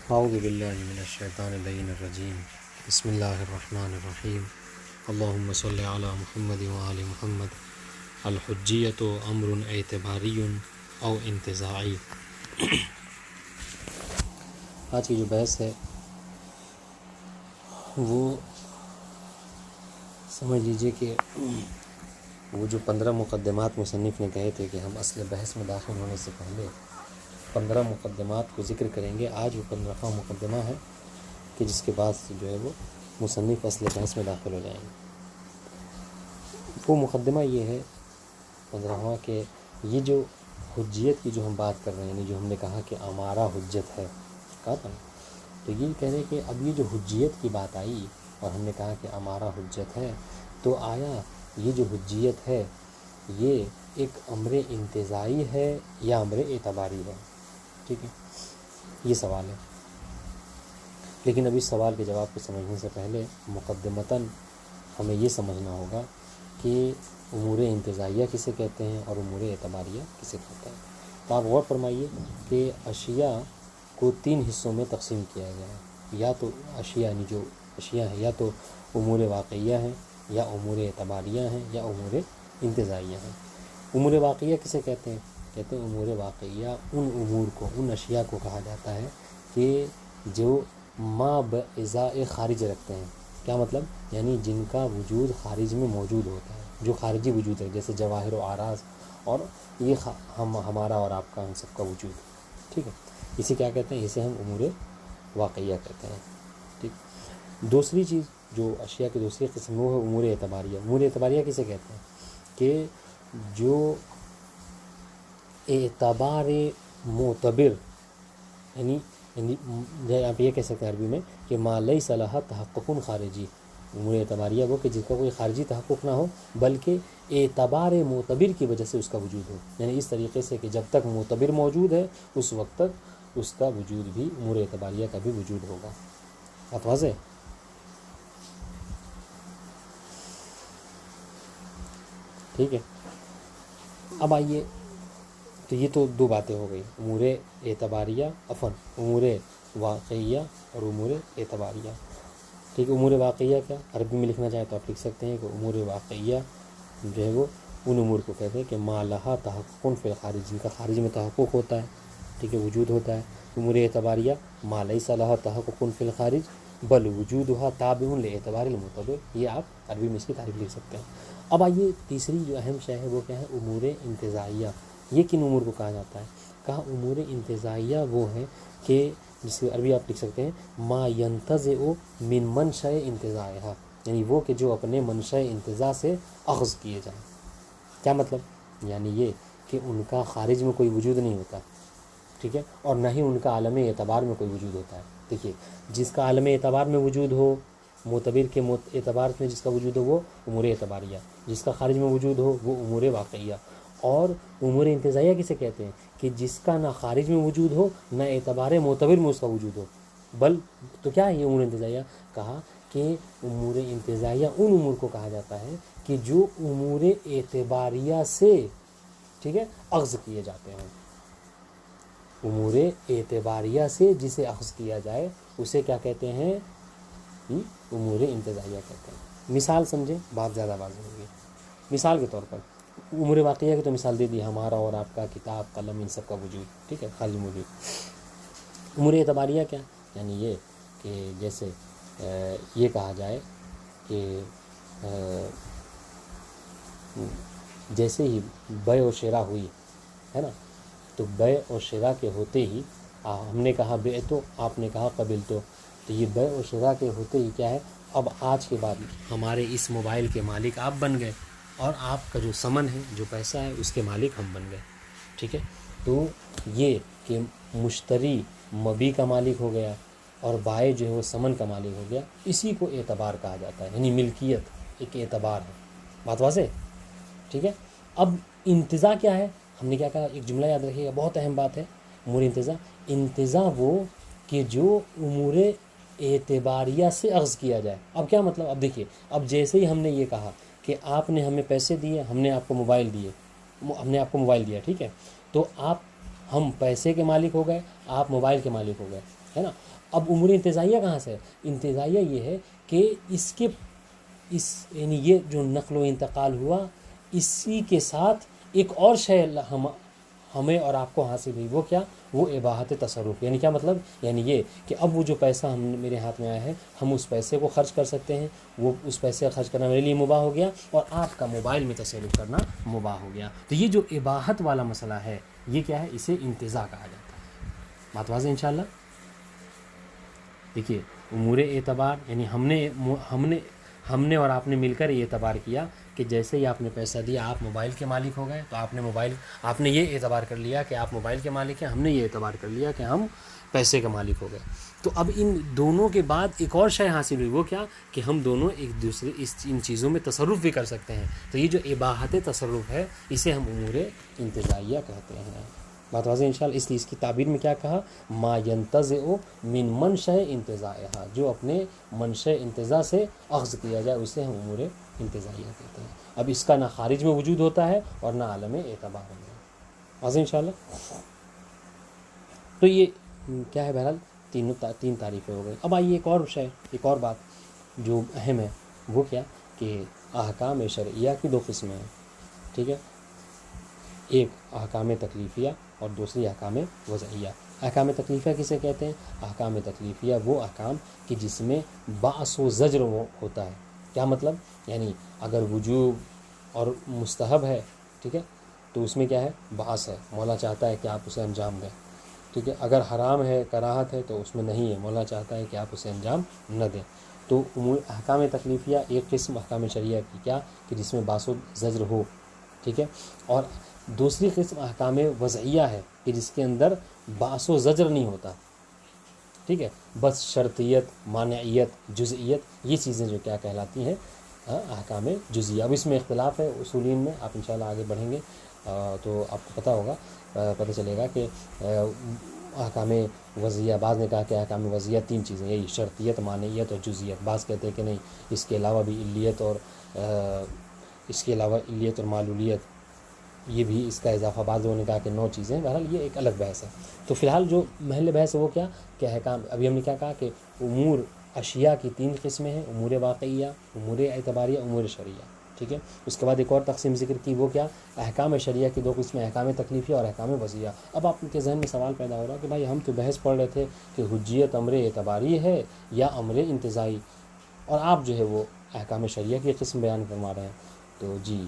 اعوذ باللہ من الشیطان اللعین الرجیم بسم اللہ الرحمن الرحیم اللہم صلی علی محمد وآل محمد الحجیت امر اعتباری او انتزاعی۔ آج کی جو بحث ہے وہ سمجھ لیجئے کہ وہ جو 15 مقدمات مصنف نے کہے تھے کہ ہم اصل بحث میں داخل ہونے سے پہلے 15 مقدمات کو ذکر کریں گے، آج وہ 15واں مقدمہ ہے کہ جس کے بعد جو ہے وہ مصنف اصل بحث میں داخل ہو جائیں گے۔ وہ مقدمہ یہ ہے 15واں کہ یہ جو حجیت کی جو ہم بات کر رہے ہیں، یعنی جو ہم نے کہا کہ ہمارا حجت ہے، کہا تھا نا، تو یہ کہہ رہے کہ اب یہ جو حجیت کی بات آئی اور ہم نے کہا کہ ہمارا حجت ہے، تو آیا یہ جو حجیت ہے یہ ایک امر انتزاعی ہے یا امر اعتباری ہے؟ ٹھیک ہے، یہ سوال ہے۔ لیکن اب اس سوال کے جواب کو سمجھنے سے پہلے مقدمتاً ہمیں یہ سمجھنا ہوگا کہ امور انتزاعیہ کسے کہتے ہیں اور امور اعتباریہ کسے کہتے ہیں۔ تو آپ غور فرمائیے کہ اشیاء کو 3 حصوں میں تقسیم کیا گیا ہے، یا تو اشیاء یعنی جو اشیاء ہیں یا تو امور واقعیہ ہیں یا امور اعتباریہ ہیں یا امور انتزاعیہ ہیں۔ امور واقعیہ کسے کہتے ہیں؟ کہتے ہیں امور واقعیہ ان امور کو، ان اشیاء کو کہا جاتا ہے کہ جو ما بازاء خارج رکھتے ہیں۔ کیا مطلب؟ یعنی جن کا وجود خارج میں موجود ہوتا ہے، جو خارجی وجود ہے، جیسے جواہر و اعراض، اور یہ ہمارا اور آپ کا ہم سب کا وجود، ٹھیک ہے، اسے کیا کہتے ہیں؟ اسے ہم امور واقعیہ کہتے ہیں۔ ٹھیک، دوسری چیز جو اشیاء کی دوسری قسم وہ ہے امور اعتباریہ۔ امور اعتباریہ کسے کہتے ہیں؟ کہ جو اعتبار معتبر، یعنی آپ یہ کہہ سکتے ہیں عربی میں کہ ما لیس لہا تحقق خارجی۔ امور اعتباریہ وہ کہ جس کا کوئی خارجی تحقق نہ ہو بلکہ اعتبار معتبر کی وجہ سے اس کا وجود ہو، یعنی اس طریقے سے کہ جب تک معتبر موجود ہے اس وقت تک اس کا وجود بھی، امور اعتباریہ کا بھی وجود ہوگا۔ بات واضح ہے؟ ٹھیک ہے، اب آئیے، تو یہ تو 2 باتیں ہو گئی، امور اعتباریہ، امور واقعیہ اور امور اعتباریہ۔ ٹھیک ہے، امور واقعیہ کیا؟ عربی میں لکھنا چاہیں تو آپ لکھ سکتے ہیں کہ امور واقعیہ جو ہے وہ ان امور کو کہتے ہیں کہ ما لہا تحقق فی الخارج، جن کا خارج میں تحقق ہوتا ہے، ٹھیک ہے، وجود ہوتا ہے۔ امور اعتباریہ ما لیس لہا تحقق فی الخارج بل وجودها تابع لاعتبار المعتبر۔ یہ آپ عربی میں اس کی تعریف لکھ سکتے ہیں۔ اب آئیے تیسری جو اہم شے ہے وہ کیا ہے؟ امور انتزاعیہ۔ یہ کن امور کو کہا جاتا ہے؟ کہا امور انتزاعیہ وہ ہے کہ جس کی عربی آپ لکھ سکتے ہیں ما ينتزع من منشأ انتزاعها، یعنی وہ کہ جو اپنے منشأ انتزاع سے اخذ کیے جائیں۔ کیا مطلب؟ یعنی یہ کہ ان کا خارج میں کوئی وجود نہیں ہوتا، ٹھیک ہے، اور نہ ہی ان کا عالم اعتبار میں کوئی وجود ہوتا ہے۔ دیکھیے، جس کا عالم اعتبار میں وجود ہو، معتبر کے اعتبار میں جس کا وجود ہو وہ امور اعتباریہ، جس کا خارج میں وجود ہو وہ امور واقعیہ۔ اور امور انتزاعیہ کسے کہتے ہیں؟ کہ جس کا نہ خارج میں وجود ہو نہ اعتبار معتبر میں اس کا وجود ہو۔ بل تو کیا ہے یہ امور انتزاعیہ؟ کہا کہ امور انتزاعیہ ان امور کو کہا جاتا ہے کہ جو امور اعتباریہ سے، ٹھیک ہے، اخذ کیے جاتے ہیں۔ امور اعتباریہ سے جسے اخذ کیا جائے اسے کیا کہتے ہیں؟ امور انتزاعیہ کہتے ہیں۔ مثال سمجھیں، بات زیادہ واضح ہوگی۔ مثال کے طور پر امور واقعیہ کی تو مثال دے دی، ہمارا اور آپ کا کتاب، قلم، ان سب کا وجود، ٹھیک ہے، خارج موجود۔ امور اعتباریہ کیا؟ یعنی یہ کہ جیسے یہ کہا جائے کہ جیسے ہی بیع و شراء ہوئی ہے نا، تو بیع و شراء کے ہوتے ہی ہم نے کہا بیع، تو آپ نے کہا قبل، تو یہ بیع و شراء کے ہوتے ہی کیا ہے؟ اب آج کے بعد ہمارے اس موبائل کے مالک آپ بن گئے اور آپ کا جو ثمن ہے، جو پیسہ ہے، اس کے مالک ہم بن گئے، ٹھیک ہے۔ تو یہ کہ مشتری مبی کا مالک ہو گیا اور بائع جو ہے وہ ثمن کا مالک ہو گیا، اسی کو اعتبار کہا جاتا ہے، یعنی ملکیت ایک اعتبار ہے۔ بات واضح؟ ٹھیک ہے۔ اب انتزاع کیا ہے؟ ہم نے کیا کہا؟ ایک جملہ یاد رکھیے گا، بہت اہم بات ہے۔ امور انتزاع وہ کہ جو امور اعتباریہ سے اخذ کیا جائے۔ اب کیا مطلب؟ اب دیکھیے، اب جیسے ہی ہم نے یہ کہا کہ آپ نے ہمیں پیسے دیے، ہم نے آپ کو موبائل دیا، ٹھیک ہے، تو آپ ہم پیسے کے مالک ہو گئے، آپ موبائل کے مالک ہو گئے، ہے نا. اب امور انتزاعیہ کہاں سے ہے؟ انتزاعیہ یہ ہے کہ یعنی یہ جو نقل و انتقال ہوا، اسی کے ساتھ ایک اور شے ہمیں اور آپ کو حاصل ہوئی. وہ کیا؟ وہ اباحت تصرف. یعنی کیا مطلب؟ یعنی یہ کہ اب وہ جو پیسہ میرے ہاتھ میں آیا ہے، ہم اس پیسے کو خرچ کر سکتے ہیں، وہ اس پیسے کا خرچ کرنا میرے لیے مباح ہو گیا، اور آپ کا موبائل میں تصرف کرنا مباح ہو گیا. تو یہ جو اباحت والا مسئلہ ہے، یہ کیا ہے؟ اسے انتزاع کہا جاتا ہے. بات واضح انشاءاللہ. دیکھیے امور اعتبار یعنی ہم نے اور آپ نے مل کر یہ اعتبار کیا کہ جیسے ہی آپ نے پیسہ دیا آپ موبائل کے مالک ہو گئے، تو آپ نے یہ اعتبار کر لیا کہ آپ موبائل کے مالک ہیں، ہم نے یہ اعتبار کر لیا کہ ہم پیسے کے مالک ہو گئے. تو اب ان دونوں کے بعد ایک اور شے حاصل ہوئی. وہ کیا؟ کہ ہم دونوں ایک دوسرے ان چیزوں میں تصرف بھی کر سکتے ہیں. تو یہ جو اباحت تصرف ہے، اسے ہم امور انتزاعیہ کہتے ہیں. بات واضح انشاءاللہ. اس لیے اس کی تعبیر میں کیا کہا؟ ما ينتزع من منشأ انتزاعها، جو اپنے منشأ انتزاع سے اخذ کیا جائے، اسے ہم امور انتزاعیہ کہتے ہیں. اب اس کا نہ خارج میں وجود ہوتا ہے اور نہ عالم اعتبار میں. واضح انشاءاللہ. تو یہ کیا ہے؟ بہرحال تین تعریفیں ہو گئی. اب آئیے ایک اور بات جو اہم ہے. وہ کیا؟ کہ احکام شرعیہ کی دو قسمیں ہیں. ٹھیک ہے. ایک احکام تکلیفیہ اور دوسری احکام وضعیہ. احکام تکلیفیہ کسے کہتے ہیں؟ احکام تکلیفیہ وہ احکام کہ جس میں باعث و زجر ہوتا ہے. کیا مطلب؟ یعنی اگر وجوب اور مستحب ہے، ٹھیک ہے، تو اس میں کیا ہے؟ باعث ہے، مولا چاہتا ہے کہ آپ اسے انجام دیں. ٹھیک ہے. اگر حرام ہے، کراہت ہے، تو اس میں نہیں ہے، مولا چاہتا ہے کہ آپ اسے انجام نہ دیں. تو احکام تکلیفیہ ایک قسم احکام شرعیہ کی کیا کہ جس میں باعث و زجر ہو. ٹھیک ہے. اور دوسری قسم احکام وضعیہ ہے کہ جس کے اندر باعث و زجر نہیں ہوتا. ٹھیک ہے. بس شرطیت، مانعیت، جزئیت، یہ چیزیں جو کیا کہلاتی ہیں؟ احکام جزئیہ. اب اس میں اختلاف ہے اصولین میں. آپ انشاءاللہ آگے بڑھیں گے تو آپ کو پتہ چلے گا کہ احکام وضعیہ، بعض نے کہا کہ احکام وضعیہ تین چیزیں، یہی شرطیت، مانعیت اور جزئیت. بعض کہتے ہیں کہ نہیں، اس کے علاوہ بھی علیت اور معلولیت، یہ بھی اس کا اضافہ. بعض لوگوں نے کہا کہ 9 چیزیں. بہرحال یہ ایک الگ بحث ہے. تو فی الحال جو محل بحث ہے وہ کیا کہ احکام، ابھی ہم نے کیا کہا کہ امور اشیاء کی 3 قسمیں ہیں: امور واقعیہ، امور اعتباریہ، امور شرعیہ. ٹھیک ہے. اس کے بعد ایک اور تقسیم ذکر کی. وہ کیا؟ احکام شرعیہ کی 2 قسمیں: احکام تکلیفیہ اور احکام وضعیہ. اب آپ کے ذہن میں سوال پیدا ہو رہا کہ بھائی ہم تو بحث پڑھ رہے تھے کہ حجیت امر اعتباری ہے یا امر انتزاعی، اور آپ جو ہے وہ احکام شرعیہ کی قسم بیان فرما رہے ہیں. تو جی،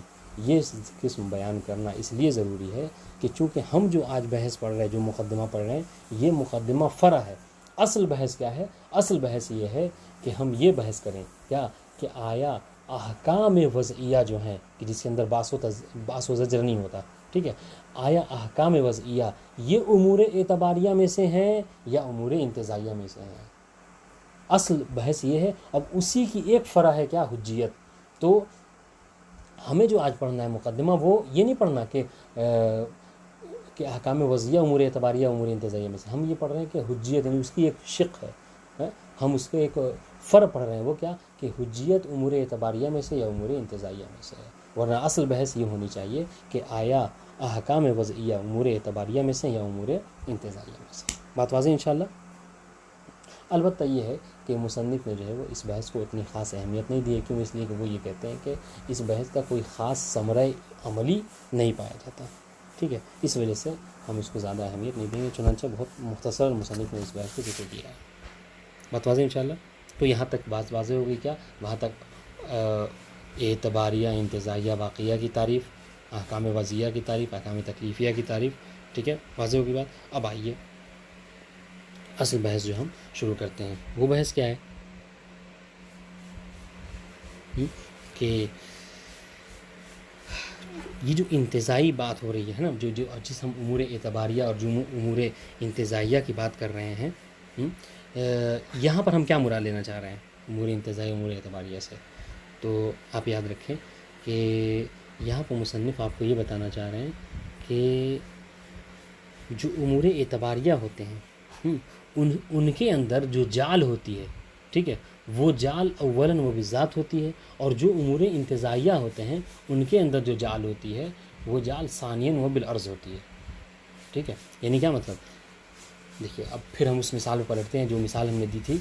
یہ قسم بیان کرنا اس لیے ضروری ہے کہ چونکہ ہم جو آج بحث پڑھ رہے ہیں، جو مقدمہ پڑھ رہے ہیں، یہ مقدمہ فرع ہے. اصل بحث کیا ہے؟ اصل بحث یہ ہے کہ ہم یہ بحث کریں کیا کہ آیا احکام وضعیہ جو ہیں کہ جس کے اندر باعث و زجر نہیں ہوتا، ٹھیک ہے، آیا احکام وضعیہ یہ امور اعتباریہ میں سے ہیں یا امور انتزاعیہ میں سے ہیں؟ اصل بحث یہ ہے. اب اسی کی ایک فرع ہے کیا؟ حجیت. تو ہمیں جو آج پڑھنا ہے مقدمہ، وہ یہ نہیں پڑھنا کہ احکام وضعیہ امور اعتباریہ امور انتزاعیہ میں سے. ہم یہ پڑھ رہے ہیں کہ حجیت یعنی اس کی ایک شق ہے، ہم اس کے ایک فرع پڑھ رہے ہیں. وہ کیا کہ حجیت امور اعتباریہ میں سے یا امور انتزاعیہ میں سے ہے. ورنہ اصل بحث یہ ہونی چاہیے کہ آیا احکام وضعیہ امور اعتباریہ میں سے یا امور انتزاعیہ میں سے. بات واضح انشاءاللہ. البتہ یہ ہے کہ مصنف نے جو ہے وہ اس بحث کو اتنی خاص اہمیت نہیں دی ہے. کیوں؟ اس لیے کہ وہ یہ کہتے ہیں کہ اس بحث کا کوئی خاص ثمرہ عملی نہیں پایا جاتا. ٹھیک ہے. اس وجہ سے ہم اس کو زیادہ اہمیت نہیں دیں گے. چنانچہ بہت مختصر مصنف نے اس بحث کو ذکر کیا ہے. بات واضح انشاءاللہ. تو یہاں تک بات واضح ہو گئی. کیا وہاں تک اعتباریہ، انتزاعیہ، واقعیہ کی تعریف، احکام وضعیہ کی تعریف، احکام تکلیفیہ کی تعریف. ٹھیک ہے، واضح ہوگی بات. اب آئیے اصل بحث جو ہم شروع کرتے ہیں. وہ بحث کیا ہے کہ یہ جو انتزاعی بات ہو رہی ہے نا، جو جس ہم امور اعتباریہ اور جو امور انتزاعیہ کی بات کر رہے ہیں، یہاں پر ہم کیا مراد لینا چاہ رہے ہیں امور انتزاعی امور اعتباریہ سے؟ تو آپ یاد رکھیں کہ یہاں پر مصنف آپ کو یہ بتانا چاہ رہے ہیں کہ جو امور اعتباریہ ہوتے ہیں، ان کے اندر جو جال ہوتی ہے، ٹھیک ہے، وہ جال اولاً وہ بذات ہوتی ہے، اور جو امور انتزاعیہ ہوتے ہیں ان کے اندر جو جال ہوتی ہے وہ جال ثانیاً وہ بالعرض ہوتی ہے. ٹھیک ہے. یعنی کیا مطلب, دیکھیے اب پھر ہم اس مثال پہ پلٹتے ہیں جو مثال ہم نے دی تھی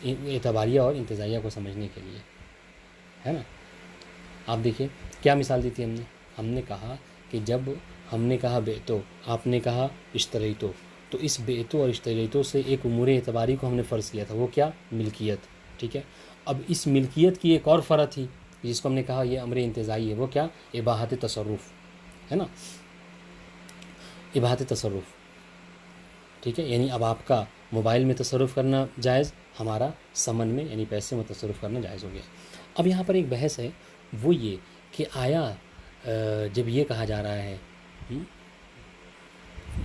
اعتباریہ اور انتزاعیہ کو سمجھنے کے لیے, ہے نا. آپ دیکھیے کیا مثال دی تھی ہم نے کہا کہ جب ہم نے کہا بیتو, آپ نے کہا اشتریتو, تو اس بیتو اور اشتریتو سے ایک امور اعتباری کو ہم نے فرض کیا تھا, وہ کیا, ملکیت. ٹھیک ہے. اب اس ملکیت کی ایک اور فرع تھی جس کو ہم نے کہا یہ امر انتزاعی ہے, وہ کیا, اباحت تصرف, ہے نا, اباحت تصرف. ٹھیک ہے. یعنی اب آپ کا موبائل میں تصرف کرنا جائز, ہمارا سمن میں یعنی پیسے میں تصرف کرنا جائز ہو گیا. اب یہاں پر ایک بحث ہے, وہ یہ کہ آیا جب یہ کہا جا رہا ہے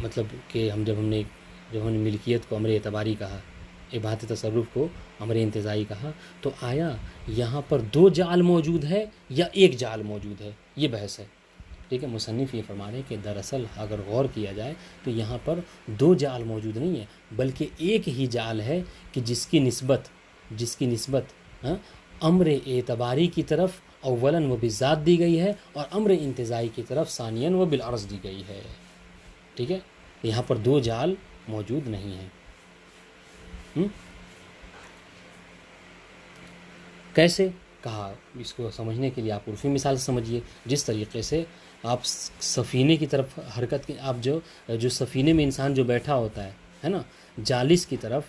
مطلب کہ جب ہم نے ملکیت کو امر اعتباری کہا, اباحت تصرف کو امر انتزاعی کہا, تو آیا یہاں پر دو جعل موجود ہے یا ایک جعل موجود ہے, یہ بحث ہے. ٹھیک ہے. مصنف یہ فرما رہے ہیں کہ دراصل اگر غور کیا جائے تو یہاں پر دو جعل موجود نہیں ہے, بلکہ ایک ہی جعل ہے کہ جس کی نسبت امر اعتباری کی طرف اولاً و بالذات دی گئی ہے اور امر انتزاعی کی طرف ثانیاً و بالعرض دی گئی ہے. ٹھیک ہے. یہاں پر دو جعل موجود نہیں ہیں. کیسے کہا, اس کو سمجھنے کے لیے آپ عرفی مثال سمجھیے. جس طریقے سے آپ سفینے کی طرف حرکت کی, آپ جو سفینے میں انسان جو بیٹھا ہوتا ہے نا, جالس کی طرف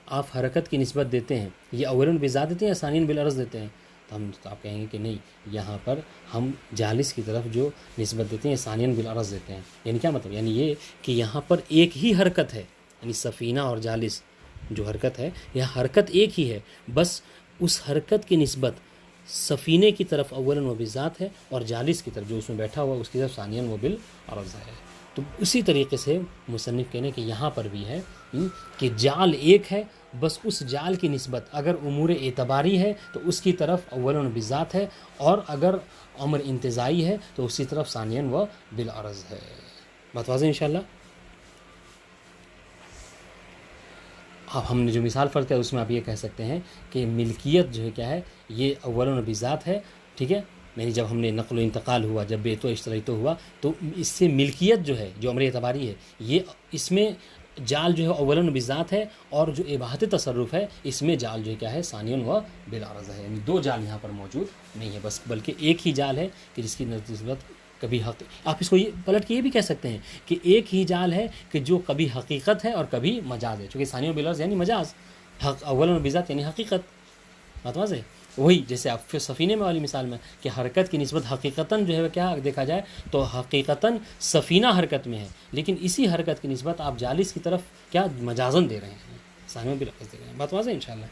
آپ حرکت کی نسبت دیتے ہیں, یہ اولاً بذات دیتے ہیں یا ثانیاً بالعرض دیتے ہیں, تو آپ کہیں گے کہ نہیں, یہاں پر ہم جالس کی طرف جو نسبت دیتے ہیں ثانیاً بالعرض دیتے ہیں. یعنی کیا مطلب, یعنی یہ کہ یہاں پر ایک ہی حرکت ہے, یعنی سفینہ اور جالس جو حرکت ہے, یہ حرکت ایک ہی ہے, بس اس حرکت کی نسبت سفینے کی طرف اولاً و بالذات ہے اور جالس کی طرف جو اس میں بیٹھا ہوا اس کی طرف ثانیاً و بالعرض ہے. تو اسی طریقے سے مصنف کہنے کہ یہاں پر بھی ہے کہ جعل ایک ہے, بس اس جعل کی نسبت اگر امور اعتباری ہے تو اس کی طرف اولاً و بالذات ہے, اور اگر امر انتزاعی ہے تو اسی طرف ثانیاً و بالعرض ہے. بات واضح انشاءاللہ. اب ہم نے جو مثال فرض کیا اس میں آپ یہ کہہ سکتے ہیں کہ ملکیت جو ہے کیا ہے, یہ اولاً و بالذات ہے. ٹھیک ہے. یعنی جب ہم نے نقل و انتقال ہوا, جب بیت و اشتریتو ہوا, تو اس سے ملکیت جو ہے جو امر اعتباری ہے, یہ اس میں جعل جو ہے اولاً و بالذات ہے, اور جو اباحت تصرف ہے اس میں جعل جو ہے کیا ہے, ثانیاً و بالعرض ہے. یعنی دو جعل یہاں پر موجود نہیں ہے, بس بلکہ ایک ہی جعل ہے کہ جس کی نسبت کبھی آپ اس کو یہ پلٹ کے یہ بھی کہہ سکتے ہیں کہ ایک ہی جعل ہے کہ جو کبھی حقیقت ہے اور کبھی مجاز ہے, چونکہ ثانیہ و بالعرض یعنی مجاز, اولاً و بالذات یعنی حقیقت. بات واضح ہے. وہی جیسے آپ سفینے میں والی مثال میں کہ حرکت کی نسبت حقیقتاً جو ہے کیا دیکھا جائے تو حقیقتاً سفینہ حرکت میں ہے, لیکن اسی حرکت کی نسبت آپ جالس کی طرف کیا مجازن دے رہے ہیں, ثانیہ و بالعرض دے رہے ہیں. بات واضح انشاءاللہ.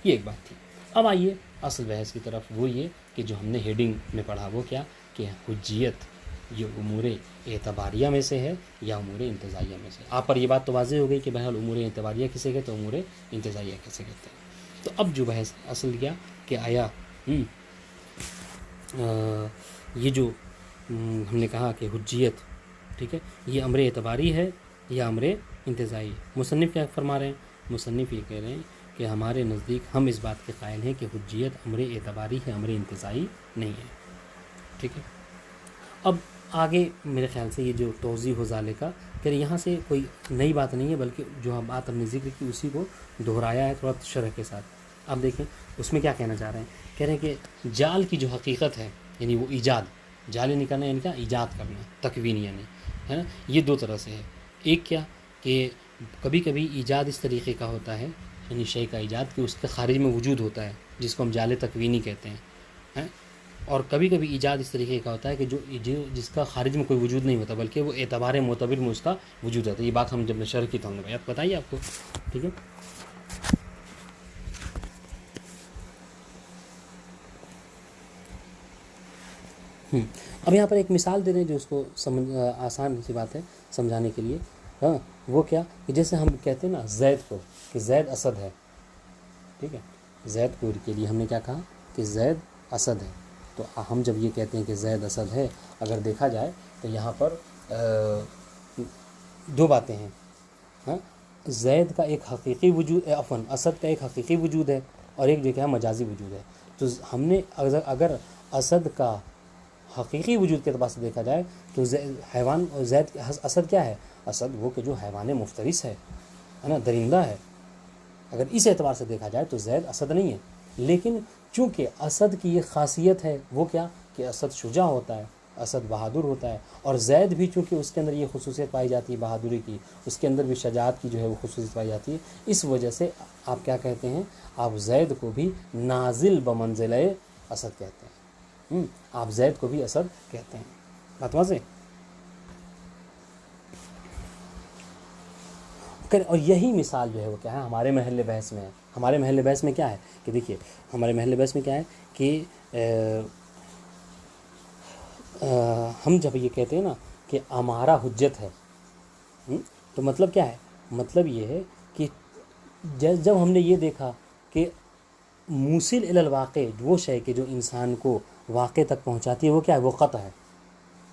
یہ ایک بات تھی. اب آئیے اصل بحث کی طرف, وہ یہ کہ جو ہم نے ہیڈنگ میں پڑھا وہ کیا, کہ حجیت یہ امور اعتباریہ میں سے ہے یا امور انتزاعیہ میں سے. آپ پر یہ بات تو واضح ہو گئی کہ بہرحال امور اعتباریہ کسے کہتے ہیں, امور انتزاعیہ کسے کہتے ہیں. تو اب جو بحث اصل کیا کہ آیا یہ جو ہم نے کہا کہ حجیت, ٹھیک ہے, یہ امر اعتباری ہے یا امر انتزاعی. مصنف کیا فرما رہے ہیں, مصنف یہ کہہ رہے ہیں کہ ہمارے نزدیک ہم اس بات کے قائل ہیں کہ حجیت امر اعتباری ہے, امر انتزاعی نہیں ہے. ٹھیک ہے. اب آگے میرے خیال سے یہ جو توضیح ہو ذالکہ کہ یہاں سے کوئی نئی بات نہیں ہے, بلکہ جو بات ہم نے ذکر کی اسی کو دہرایا ہے تھوڑا شرح کے ساتھ. آپ دیکھیں اس میں کیا کہنا چاہ رہے ہیں, کہہ رہے ہیں کہ جعل کی جو حقیقت ہے یعنی وہ ایجاد, جعل نکالنا یعنی کیا, ایجاد کرنا, تکوین یعنی, ہے نا, یہ دو طرح سے ہے. ایک کیا کہ کبھی کبھی ایجاد اس طریقے کا ہوتا ہے, یعنی شے کا ایجاد کہ اس کے خارج میں وجود ہوتا ہے جس کو ہم جعل تکوینی کہتے ہیں, اور کبھی کبھی ایجاد اس طریقے کا ہوتا ہے کہ جس کا خارج میں کوئی وجود نہیں ہوتا بلکہ وہ اعتبار معتبر میں اس کا وجود ہوتا ہے. یہ بات ہم جب نے شرح کی تو ہم نے بتائی آپ کو. ٹھیک ہے. اب یہاں پر ایک مثال دے رہے ہیں جو اس کو آسان سی بات ہے سمجھانے کے لیے. ہاں, وہ کیا کہ جیسے ہم کہتے ہیں نا زید کو کہ زید اسد ہے. ٹھیک ہے. زید کو کے لیے ہم نے کیا کہا کہ زید اسد ہے. تو ہم جب یہ کہتے ہیں کہ زید اسد ہے, اگر دیکھا جائے تو یہاں پر دو باتیں ہیں. ہاں, زید کا ایک حقیقی وجود, اسد کا ایک حقیقی وجود ہے اور ایک جو کیا مجازی وجود ہے. تو ہم نے اگر اسد کا حقیقی وجود کے اعتبار سے دیکھا جائے تو حیوان زید اسد کیا ہے, اسد وہ کہ جو حیوان مفترس ہے نا، درندہ ہے. اگر اس اعتبار سے دیکھا جائے تو زید اسد نہیں ہے. لیکن چونکہ اسد کی یہ خاصیت ہے وہ کیا کہ اسد شجاع ہوتا ہے، اسد بہادر ہوتا ہے. اور زید بھی چونکہ اس کے اندر یہ خصوصیت پائی جاتی ہے بہادری کی، اس کے اندر بھی شجاعت کی جو ہے وہ خصوصیت پائی جاتی ہے. اس وجہ سے آپ کیا کہتے ہیں، آپ زید کو بھی نازل بمنزلہ اسد کہتے ہیں. آپ زید کو بھی اسد کہتے ہیں. بات واضح؟ اور یہی مثال جو ہے وہ کیا ہے ہمارے محل بحث میں ہے. ہمارے محل بحث میں کیا ہے کہ دیکھیے، ہمارے محل بحث میں کیا ہے کہ ہم جب یہ کہتے ہیں نا کہ ہمارا حجت ہے، تو مطلب کیا ہے؟ مطلب یہ ہے کہ جب ہم نے یہ دیکھا کہ موصل الی الواقع وہ شے کہ جو انسان کو واقع تک پہنچاتی ہے وہ کیا ہے؟ وہ قطع ہے.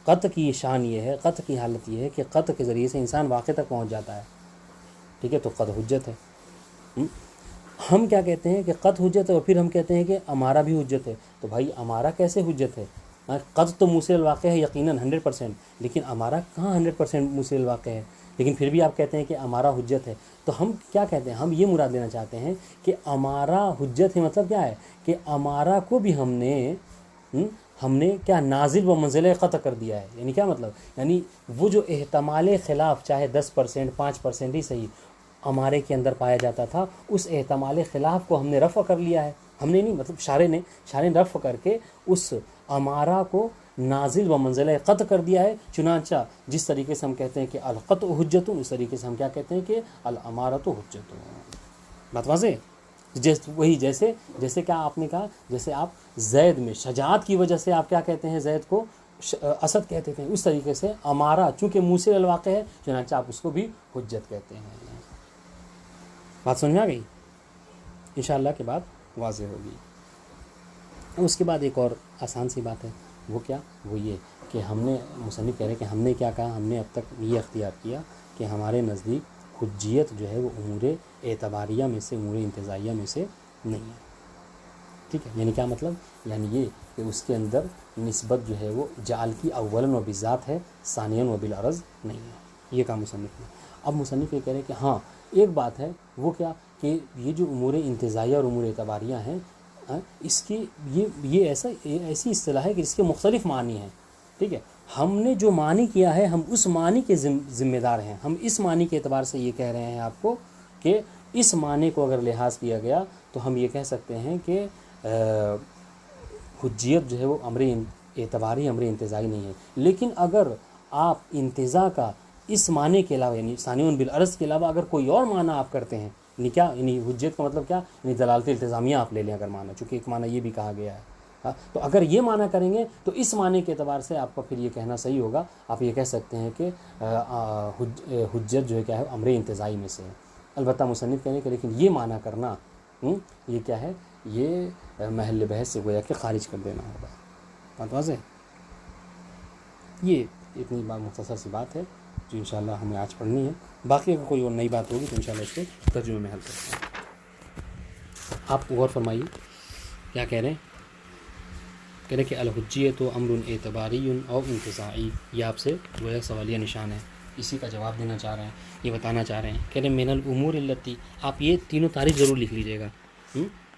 قطع کی شان یہ ہے، قطع کی حالت یہ ہے کہ قطع کے ذریعے سے انسان واقع تک پہنچ جاتا ہے. ٹھیک ہے، تو قطع حجت ہے. ہم کیا کہتے ہیں کہ قطع حجت ہے، اور پھر ہم کہتے ہیں کہ ہمارا بھی حجت ہے. تو بھائی ہمارا کیسے حجت ہے؟ قطع تو موصل الواقع ہے یقیناً 100%، لیکن ہمارا کہاں 100% موصل الواقع ہے؟ لیکن پھر بھی آپ کہتے ہیں کہ ہمارا حجت ہے. تو ہم کیا کہتے ہیں؟ ہم یہ مراد لینا چاہتے ہیں کہ ہمارا حجت ہے مطلب کیا ہے کہ ہمارا کو بھی ہم نے کیا نازل و منزلہ قطع کر دیا ہے. یعنی کیا مطلب؟ یعنی وہ جو احتمال خلاف چاہے 10% 5% ہی صحیح ہمارے کے اندر پایا جاتا تھا، اس احتمال خلاف کو ہم نے رفع کر لیا ہے. ہم نے نہیں، مطلب شارع نے رفع کر کے اس ہمارا کو نازل و منزلہ قطع کر دیا ہے. چنانچہ جس طریقے سے ہم کہتے ہیں کہ القطع حجت، اس طریقے سے ہم کیا کہتے ہیں کہ الامارۃ حجت. بات واضح؟ وہی جیسے کیا آپ نے کہا، جیسے آپ زید میں شجاعت کی وجہ سے آپ کیا کہتے ہیں، زید کو اسد کہتے تھے، اس طریقے سے ہمارا چونکہ موصل الواقع ہے چنانچہ آپ اس کو بھی حجت کہتے ہیں. بات سمجھ میں آ گئی؟ انشاءاللہ کے بعد واضح ہوگی. اس کے بعد ایک اور آسان سی بات ہے، وہ کیا؟ وہ یہ کہ ہم نے مصنف کہہ رہے کہ ہم نے کیا کہا، ہم نے اب تک یہ اختیار کیا کہ ہمارے نزدیک حجیت جو ہے وہ امور اعتباریہ میں سے، امور انتزاعیہ میں سے نہیں ہے. ٹھیک ہے، یعنی کیا مطلب؟ یعنی یہ کہ اس کے اندر نسبت جو ہے وہ جعل کی اولاً و بالذات ہے، ثانیاً و بالعرض نہیں ہے. یہ کہا مصنف نے. اب مصنف یہ کہہ رہے کہ ہاں ایک بات ہے، وہ کیا کہ یہ جو امور انتزاعیہ اور امور اعتباریہ ہیں، اس کی یہ ایسی اصطلاح ہے کہ اس کے مختلف معنی ہیں. ٹھیک ہے، ہم نے جو معنی کیا ہے ہم اس معنی کے ذمہ دار ہیں. ہم اس معنی کے اعتبار سے یہ کہہ رہے ہیں آپ کو کہ اس معنی کو اگر لحاظ کیا گیا تو ہم یہ کہہ سکتے ہیں کہ حجیت جو ہے وہ امر اعتباری، امر انتزاعی نہیں ہے. لیکن اگر آپ انتزاع کا اس معنی کے علاوہ یعنی ثانیٌ بالعرض کے علاوہ اگر کوئی اور معنی آپ کرتے ہیں، یعنی کیا، یعنی حجیت کا مطلب کیا، یعنی دلالت التزامیہ آپ لے لیں اگر معنی، چونکہ ایک معنی یہ بھی کہا گیا ہے. تو اگر یہ معنی کریں گے تو اس معنی کے اعتبار سے آپ کا پھر یہ کہنا صحیح ہوگا. آپ یہ کہہ سکتے ہیں کہ حجت جو ہے کیا ہے، امر انتزاعی میں سے ہے. البتہ مصنف کہنے کہ لیکن یہ معنی کرنا یہ کیا ہے، یہ محل بحث سے گویا کہ خارج کر دینا ہوگا. بات واضح؟ یہ اتنی مختصر سی بات ہے جو انشاءاللہ ہمیں آج پڑھنی ہے. باقی اگر کوئی اور نئی بات ہوگی تو انشاءاللہ اس کو ترجمے میں حل کرتے ہیں. آپ غور فرمائیے کیا کہہ رہے ہیں. کہہ رہے کہ الحجیت امر اعتباری او انتزاعی. یہ آپ سے گویا سوالیہ نشان ہے، اسی کا جواب دینا چاہ رہے ہیں، یہ بتانا چاہ رہے ہیں. کہہ رہے ہیں من الامور التی، آپ یہ تینوں تعریف ضرور لکھ لیجیے گا.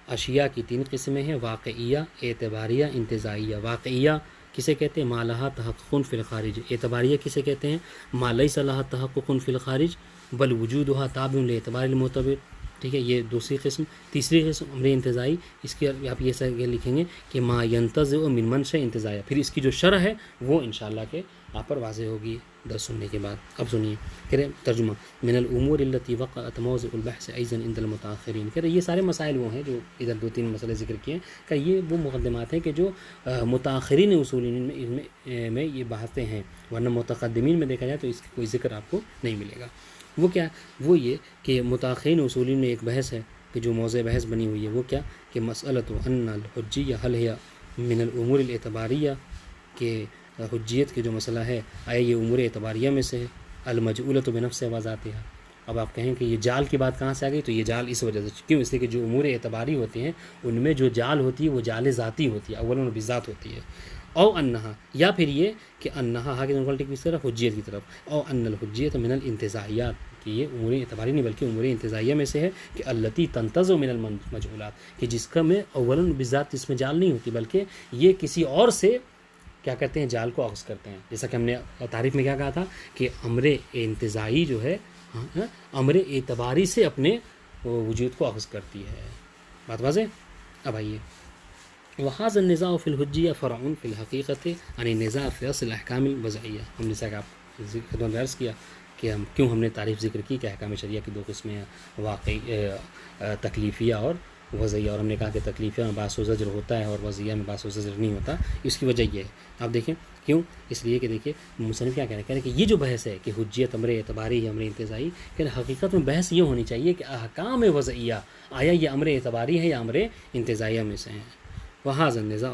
اشیاء کی 3 قسمیں ہیں، واقعیہ، اعتباریہ، انتزاعیہ. واقعیہ کسے کہتے ہیں؟ ما لہا تحقق فی الخارج. اعتباریہ کسے کہتے ہیں؟ ما لیس لہا تحقق فی الخارج بل وجودها تابع لاعتبار المعتبر. ٹھیک ہے، یہ دوسری قسم. تیسری قسم امر انتزاعی، اس کے آپ یہ لکھیں گے کہ ما ينتزع من منشأ انتزاعیہ. پھر اس کی جو شرح ہے وہ انشاءاللہ کے آپ پر واضح ہوگی درس سننے کے بعد. اب سنیے، کہہ رہے ترجمہ من الامور التي وقعت موضع البحث ايضا عند المتاخرين. کہہ رہے یہ سارے مسائل وہ ہیں جو ادھر 2-3 مسئلے ذکر کیے ہیں کہ یہ وہ مقدمات ہیں کہ جو متاخرین اصولین میں یہ بحثیں ہیں، ورنہ متقدمین میں دیکھا جائے تو اس کا کوئی ذکر آپ کو نہیں ملے گا. وہ کیا؟ وہ یہ کہ متاخرین اصولین میں ایک بحث ہے کہ جو موضوع بحث بنی ہوئی ہے، وہ کیا کہ مسئلۃ ان الحجیہ حل ہے من الامور الاعتباریہ، کہ حجیت کے جو مسئلہ ہے آیا یہ امور اعتباریہ میں سے ہے. المجعولۃ بنفس وذاتها. اب آپ کہیں کہ یہ جال کی بات کہاں سے آ گئی؟ تو یہ جال اس وجہ سے، کیوں؟ اس لیے کہ جو امور اعتباری ہوتی ہیں ان میں جو جال ہوتی ہے وہ جال ذاتی ہوتی ہے، اولاً بالذات ہوتی ہے. او انہا، یا پھر یہ کہ انہا ہا کی نقل کس طرف حجیت کی طرف، او ان الحجیت من الانتزاعیات، کہ یہ امور اعتباری نہیں بلکہ امور انتزاعیہ میں سے ہے، کہ التی تنتزع من المجهولات، کہ جس کا میں اولاً بذات اس میں جال نہیں ہوتی بلکہ یہ کسی اور سے کیا کرتے ہیں، جال کو اخذ کرتے ہیں. جیسا کہ ہم نے تعریف میں کیا کہا تھا کہ امر انتزاعی جو ہے امر اعتباری سے اپنے وجود کو اخذ کرتی ہے. بات واضح؟ اب آئیے وهذا النزاع في الحجیہ فرع في الحقیقت عن النزاع في اصل الاحکام الوضعیہ. ہم نے جیسا کہ آپ عرض کیا کہ ہم نے تعریف ذکر کی کہ احکام شریعہ کی دو قسمیں ہیں، واقعی تکلیفیہ اور وضعیہ، اور ہم نے کہا کہ تکلیفیہ میں باعث و زجر ہوتا ہے اور وضعیہ میں باعث و زجر نہیں ہوتا. اس کی وجہ یہ ہے، آپ دیکھیں کیوں، اس لیے کہ دیکھیے مصنف کیا کہہ رہے ہیں کہ یہ جو بحث ہے کہ حجیت امر اعتباری ہے امر انتزاعی، کہ حقیقت میں بحث یہ ہونی چاہیے کہ احکام وضعیہ آیا یہ امر اعتباری ہے یا امر انتزاعیہ میں سے ہیں. وہاذا النزاع،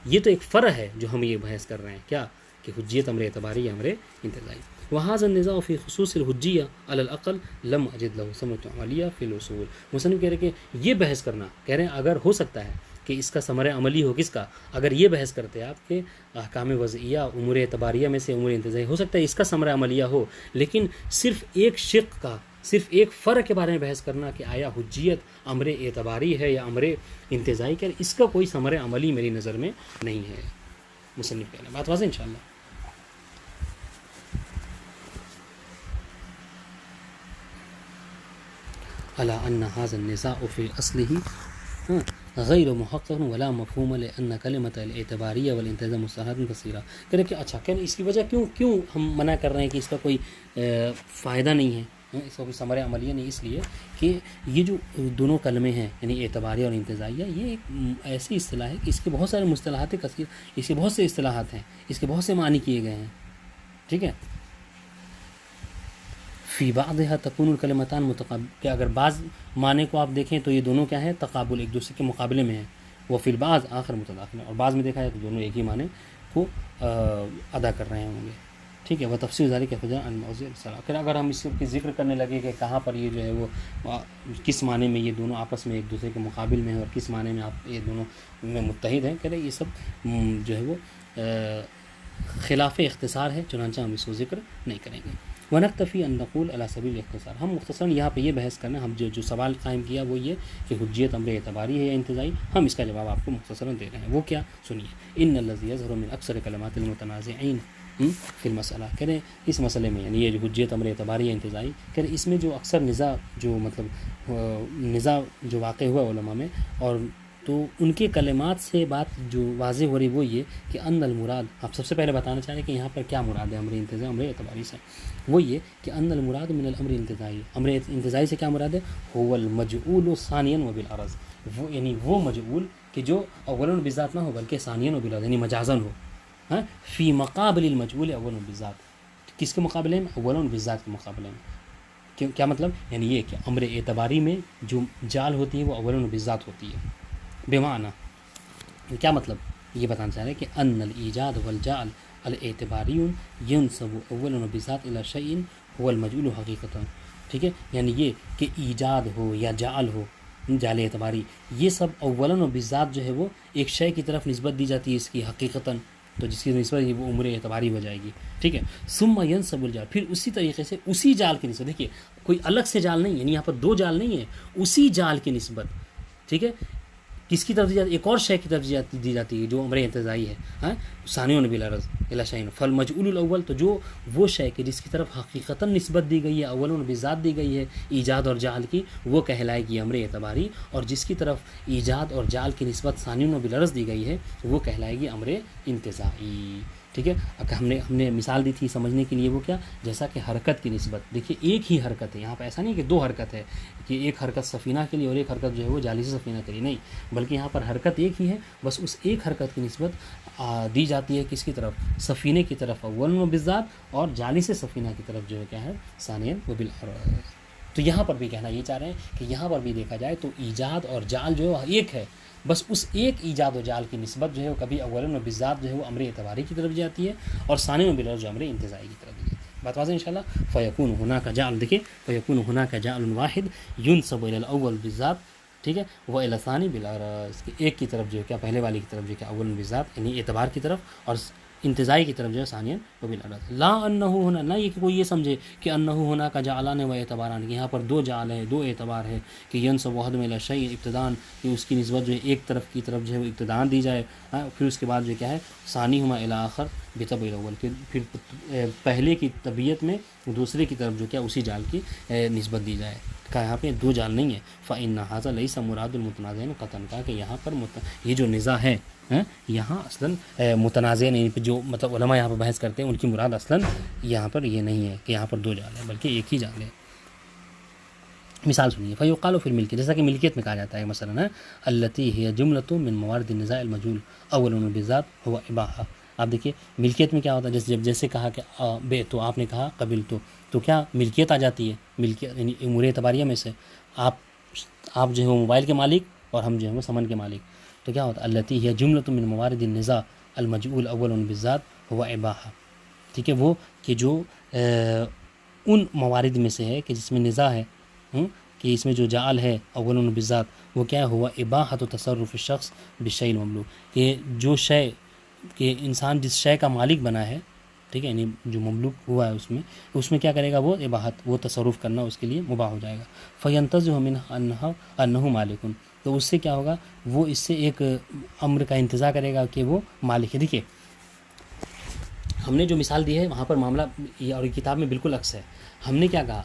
یہ تو ایک فرع ہے جو ہم یہ بحث کر رہے ہیں، کیا کہ حجیت امر اعتباری یا امر انتزاعی. وهذا النزاع في خصوص الحجیہ علی الاقل لم اجد له ثمرۃ عملیہ فی الاصول. مصنف کہہ رہے کہ یہ بحث کرنا، کہہ رہے ہیں اگر ہو سکتا ہے کہ اس کا ثمرہ عملی ہو، کس کا، اگر یہ بحث کرتے آپ کہ احکام وضعیہ امور اعتباریہ میں سے امور انتزاعی، ہو سکتا ہے اس کا ثمرہ عملیہ ہو، لیکن صرف ایک شق کا، صرف ایک فرع کے بارے میں بحث کرنا کہ آیا حجیت امر اعتباری ہے یا امر انتزاعی، کہ اس کا کوئی ثمرہ عملی میری نظر میں نہیں ہے. مصنف کہہ رہے ہیں. بات واضح انشاءاللہ. على أن هذا النزاع في أصله غیر محقق ولا مفہوم لأن کلمۃ الاعتباریہ والانتزاع مصطلحات کثیرہ. کہہ رہے کہ اچھا کہ اس کی وجہ کیوں ہم منع کر رہے ہیں کہ اس کا کوئی فائدہ نہیں ہے، اس کا کوئی ثمرہ عملیہ نہیں، اس لیے کہ یہ جو دونوں کلمے ہیں یعنی اعتباریہ اور انتزاعیہ، یہ ایک ایسی اصطلاح ہے کہ اس کے بہت سارے مصطلحات کثیر، اس کے بہت سے اصطلاحات ہیں، اس کے بہت سے معنی کیے گئے ہیں. ٹھیک ہے، فی بعضها تکون الکلمتان متقابل، کہ اگر بعض معنی کو آپ دیکھیں تو یہ دونوں کیا ہیں، تقابل، ایک دوسرے کے مقابلے میں ہیں. وہ فی البعض آخر متداخل، اور بعض میں دیکھا جائے تو دونوں ایک ہی معنی کو ادا کر رہے ہوں گے. ٹھیک ہے، وہ تفسیر ذالک خجا عن موضع الصلاح. پھر اگر ہم اس کی ذکر کرنے لگے کہ کہاں پر یہ جو ہے وہ کس معنی میں یہ دونوں آپس میں ایک دوسرے کے مقابل میں ہیں اور کس معنی میں آپ یہ دونوں میں متحد ہیں، کہ یہ سب جو ہے وہ خلاف اختصار ہے، چنانچہ ہم اس کو ذکر نہیں کریں گے. ونکتفی ان نقول علی سبیل الاختصار. ہم مختصراً یہاں پہ یہ بحث کرنا، ہم جو سوال قائم کیا وہ یہ کہ حجیت امر اعتباری ہے یا انتزاعی، ہم اس کا جواب آپ کو مختصراً دے رہے ہیں. وہ کیا، سنیے. ان الذی یظہر من اکثر کلمات المتنازعین فی المسئلہ، کہہ رہے اس مسئلے میں یعنی یہ جو حجیت امر اعتباری یا انتزاعی، کہہ رہے اس میں جو اکثر نزاع، جو مطلب نزاع جو واقع ہوا علماء میں، اور تو ان کے کلمات سے بات جو واضح ہو رہی وہ یہ کہ ان المراد، آپ سب سے پہلے بتانا چاہ رہے ہیں کہ یہاں پر کیا مراد ہے امر انتزاعی امر اعتباری سے. وہ یہ کہ ان المراد من الامر انتزاعی، امر انتزاعی سے کیا مراد ہے، هو المجعول ثانیا وبالعرض، وہ یعنی وہ مجعول کہ جو اولا بذات نہ ہو بلکہ ثانیا وبالعرض یعنی مجازن ہو، فی مقابل المجعول اولا بذات، کس کے مقابلے میں، اولا بذات کے مقابلے میں. کیا مطلب، یعنی یہ کہ امر اعتباری میں جو جال ہوتی ہے وہ اولا بذات ہوتی ہے. بمعنی کیا مطلب، یہ بتانا چاہ رہے ہیں کہ ان الایجاد والجعل الاعتباری ینسب اولا بذات الی شیء هو المجعول حقیقتا. ٹھیک ہے، یعنی یہ کہ ایجاد ہو یا جعل ہو، جعل اعتباری، یہ سب اولا و بذات جو ہے وہ ایک شے کی طرف نسبت دی جاتی ہے اس کی حقیقتاً، تو جس کی نسبت وہ امر اعتباری ہو جائے گی. ٹھیک ہے، ثم ینسب الجعل، پھر اسی طریقے سے اسی جال کی نسبت، دیکھیے کوئی الگ سے جال نہیں، یعنی یہاں پر دو جال نہیں ہے، اسی جال کی نسبت، ٹھیک ہے، کس کی طرف دی جاتی ہے، ایک اور شے کی طرف دی جاتی ہے جو امر انتزاعی ہے، ثانیہ بالعرض الی شیء فالمجعول الاول، تو جو وہ شے کہ جس کی طرف حقیقتاً نسبت دی گئی ہے، اول بذات دی گئی ہے ایجاد اور جعل کی، وہ کہلائے گی امر اعتباری، اور جس کی طرف ایجاد اور جعل کی نسبت ثانیہ بالعرض دی گئی ہے وہ کہلائے گی امر انتزاعی. ٹھیک ہے، اگر ہم نے مثال دی تھی سمجھنے کے لیے، وہ کیا، جیسا کہ حرکت کی نسبت، دیکھیے ایک ہی حرکت ہے یہاں پہ، ایسا نہیں کہ دو حرکت ہے کہ ایک حرکت سفینہ کے لیے اور ایک حرکت جو ہے وہ جعلی سے سفینہ کے لیے، نہیں، بلکہ یہاں پر حرکت ایک ہی ہے، بس اس ایک حرکت کی نسبت دی جاتی ہے کس کی طرف، سفینے کی طرف اول و بالذات، اور جعلی سے سفینہ کی طرف جو ہے کیا ہے، ثانیاً و بالعرض. تو یہاں پر بھی کہنا یہ چاہ رہے ہیں کہ یہاں پر بھی دیکھا جائے تو ایجاد اور جعل جو ہے ایک ہے، بس اس ایک ایجاد و جعل کی نسبت جو ہے وہ کبھی اولا و بالذات جو ہے وہ امر اعتباری کی طرف جاتی ہے، اور ثانیہ و بالعرض جو امر انتزاعی کی طرف جاتی ہے. بات واضح انشاءاللہ. فیکون هناک جعل، دیکھیں فیکون هناک جعل واحد ینسب الی الاول بالذات. ٹھیک ہے. وہ الثانی بالعرض کہ ایک کی طرف جو ہے کیا پہلے والی کی طرف جو کہ اول بذات یعنی اعتبار کی طرف اور انتزاعی کی طرف جو ہے ثانیاً وہ بالعرض. لا انہ ہونا نہ یہ کہ کوئی یہ سمجھے کہ انہ ہونا کا جعلان و اعتباران کہ یہاں پر دو جعل ہے دو اعتبار ہے کہ ینسب وحد میں لشیء ابتدان کہ اس کی نسبت جو ہے ایک طرف کی طرف جو ہے وہ ابتدان دی جائے پھر اس کے بعد جو کیا ہے ثانی ہما الی آخر بطبع الاول پھر پہلے کی طبیعت میں دوسرے کی طرف جو کیا اسی جال کی نسبت دی جائے. کہا یہاں پہ دو جال نہیں ہے. فإن هذا ليس مراد المتنازعين قطعا کہا کہ یہاں پر یہ جو نزاع ہے یہاں اصلاً متنازع نہیں جو مطلب علماء یہاں پر بحث کرتے ہیں ان کی مراد اصلاً یہاں پر یہ نہیں ہے کہ یہاں پر دو جال ہے بلکہ ایک ہی جال ہے. مثال سنیے. فیقال فی الملکیت جیسا کہ ملکیت میں کہا جاتا ہے مثلا التی هي جملة من موارد النزاع المجهول اول بالذات هو اباحہ. آپ دیکھیے ملکیت میں کیا ہوتا ہے جیسے کہا کہ بے تو آپ نے کہا قبل تو کیا ملکیت آ جاتی ہے. ملکیت یعنی امور اعتباریہ میں سے آپ جو ہے وہ موبائل کے مالک اور ہم جو ہے وہ سمن کے مالک. تو کیا ہوتا ہے التی ہے جملۃ من موارد النزاع المجعول اول بالذات هو اباحہ. ٹھیک ہے وہ کہ جو ان موارد میں سے ہے کہ جس میں نزاع ہے کہ اس میں جو جعل ہے اول بالذات وہ کیا ہوا اباحۃ تصرف الشخص بالشیء المملوک کہ جو شے کہ انسان جس شے کا مالک بنا ہے ٹھیک ہے یعنی جو مملوک ہوا ہے اس میں کیا کرے گا وہ اباحت وہ تصرف کرنا اس کے لیے مباح ہو جائے گا. فینتزع منہ انہ مالک تو اس سے کیا ہوگا وہ اس سے ایک امر کا انتزاع کرے گا کہ وہ مالک ہے. دیکھیے ہم نے جو مثال دی ہے وہاں پر معاملہ اور کتاب میں بالکل عکس ہے. ہم نے کیا کہا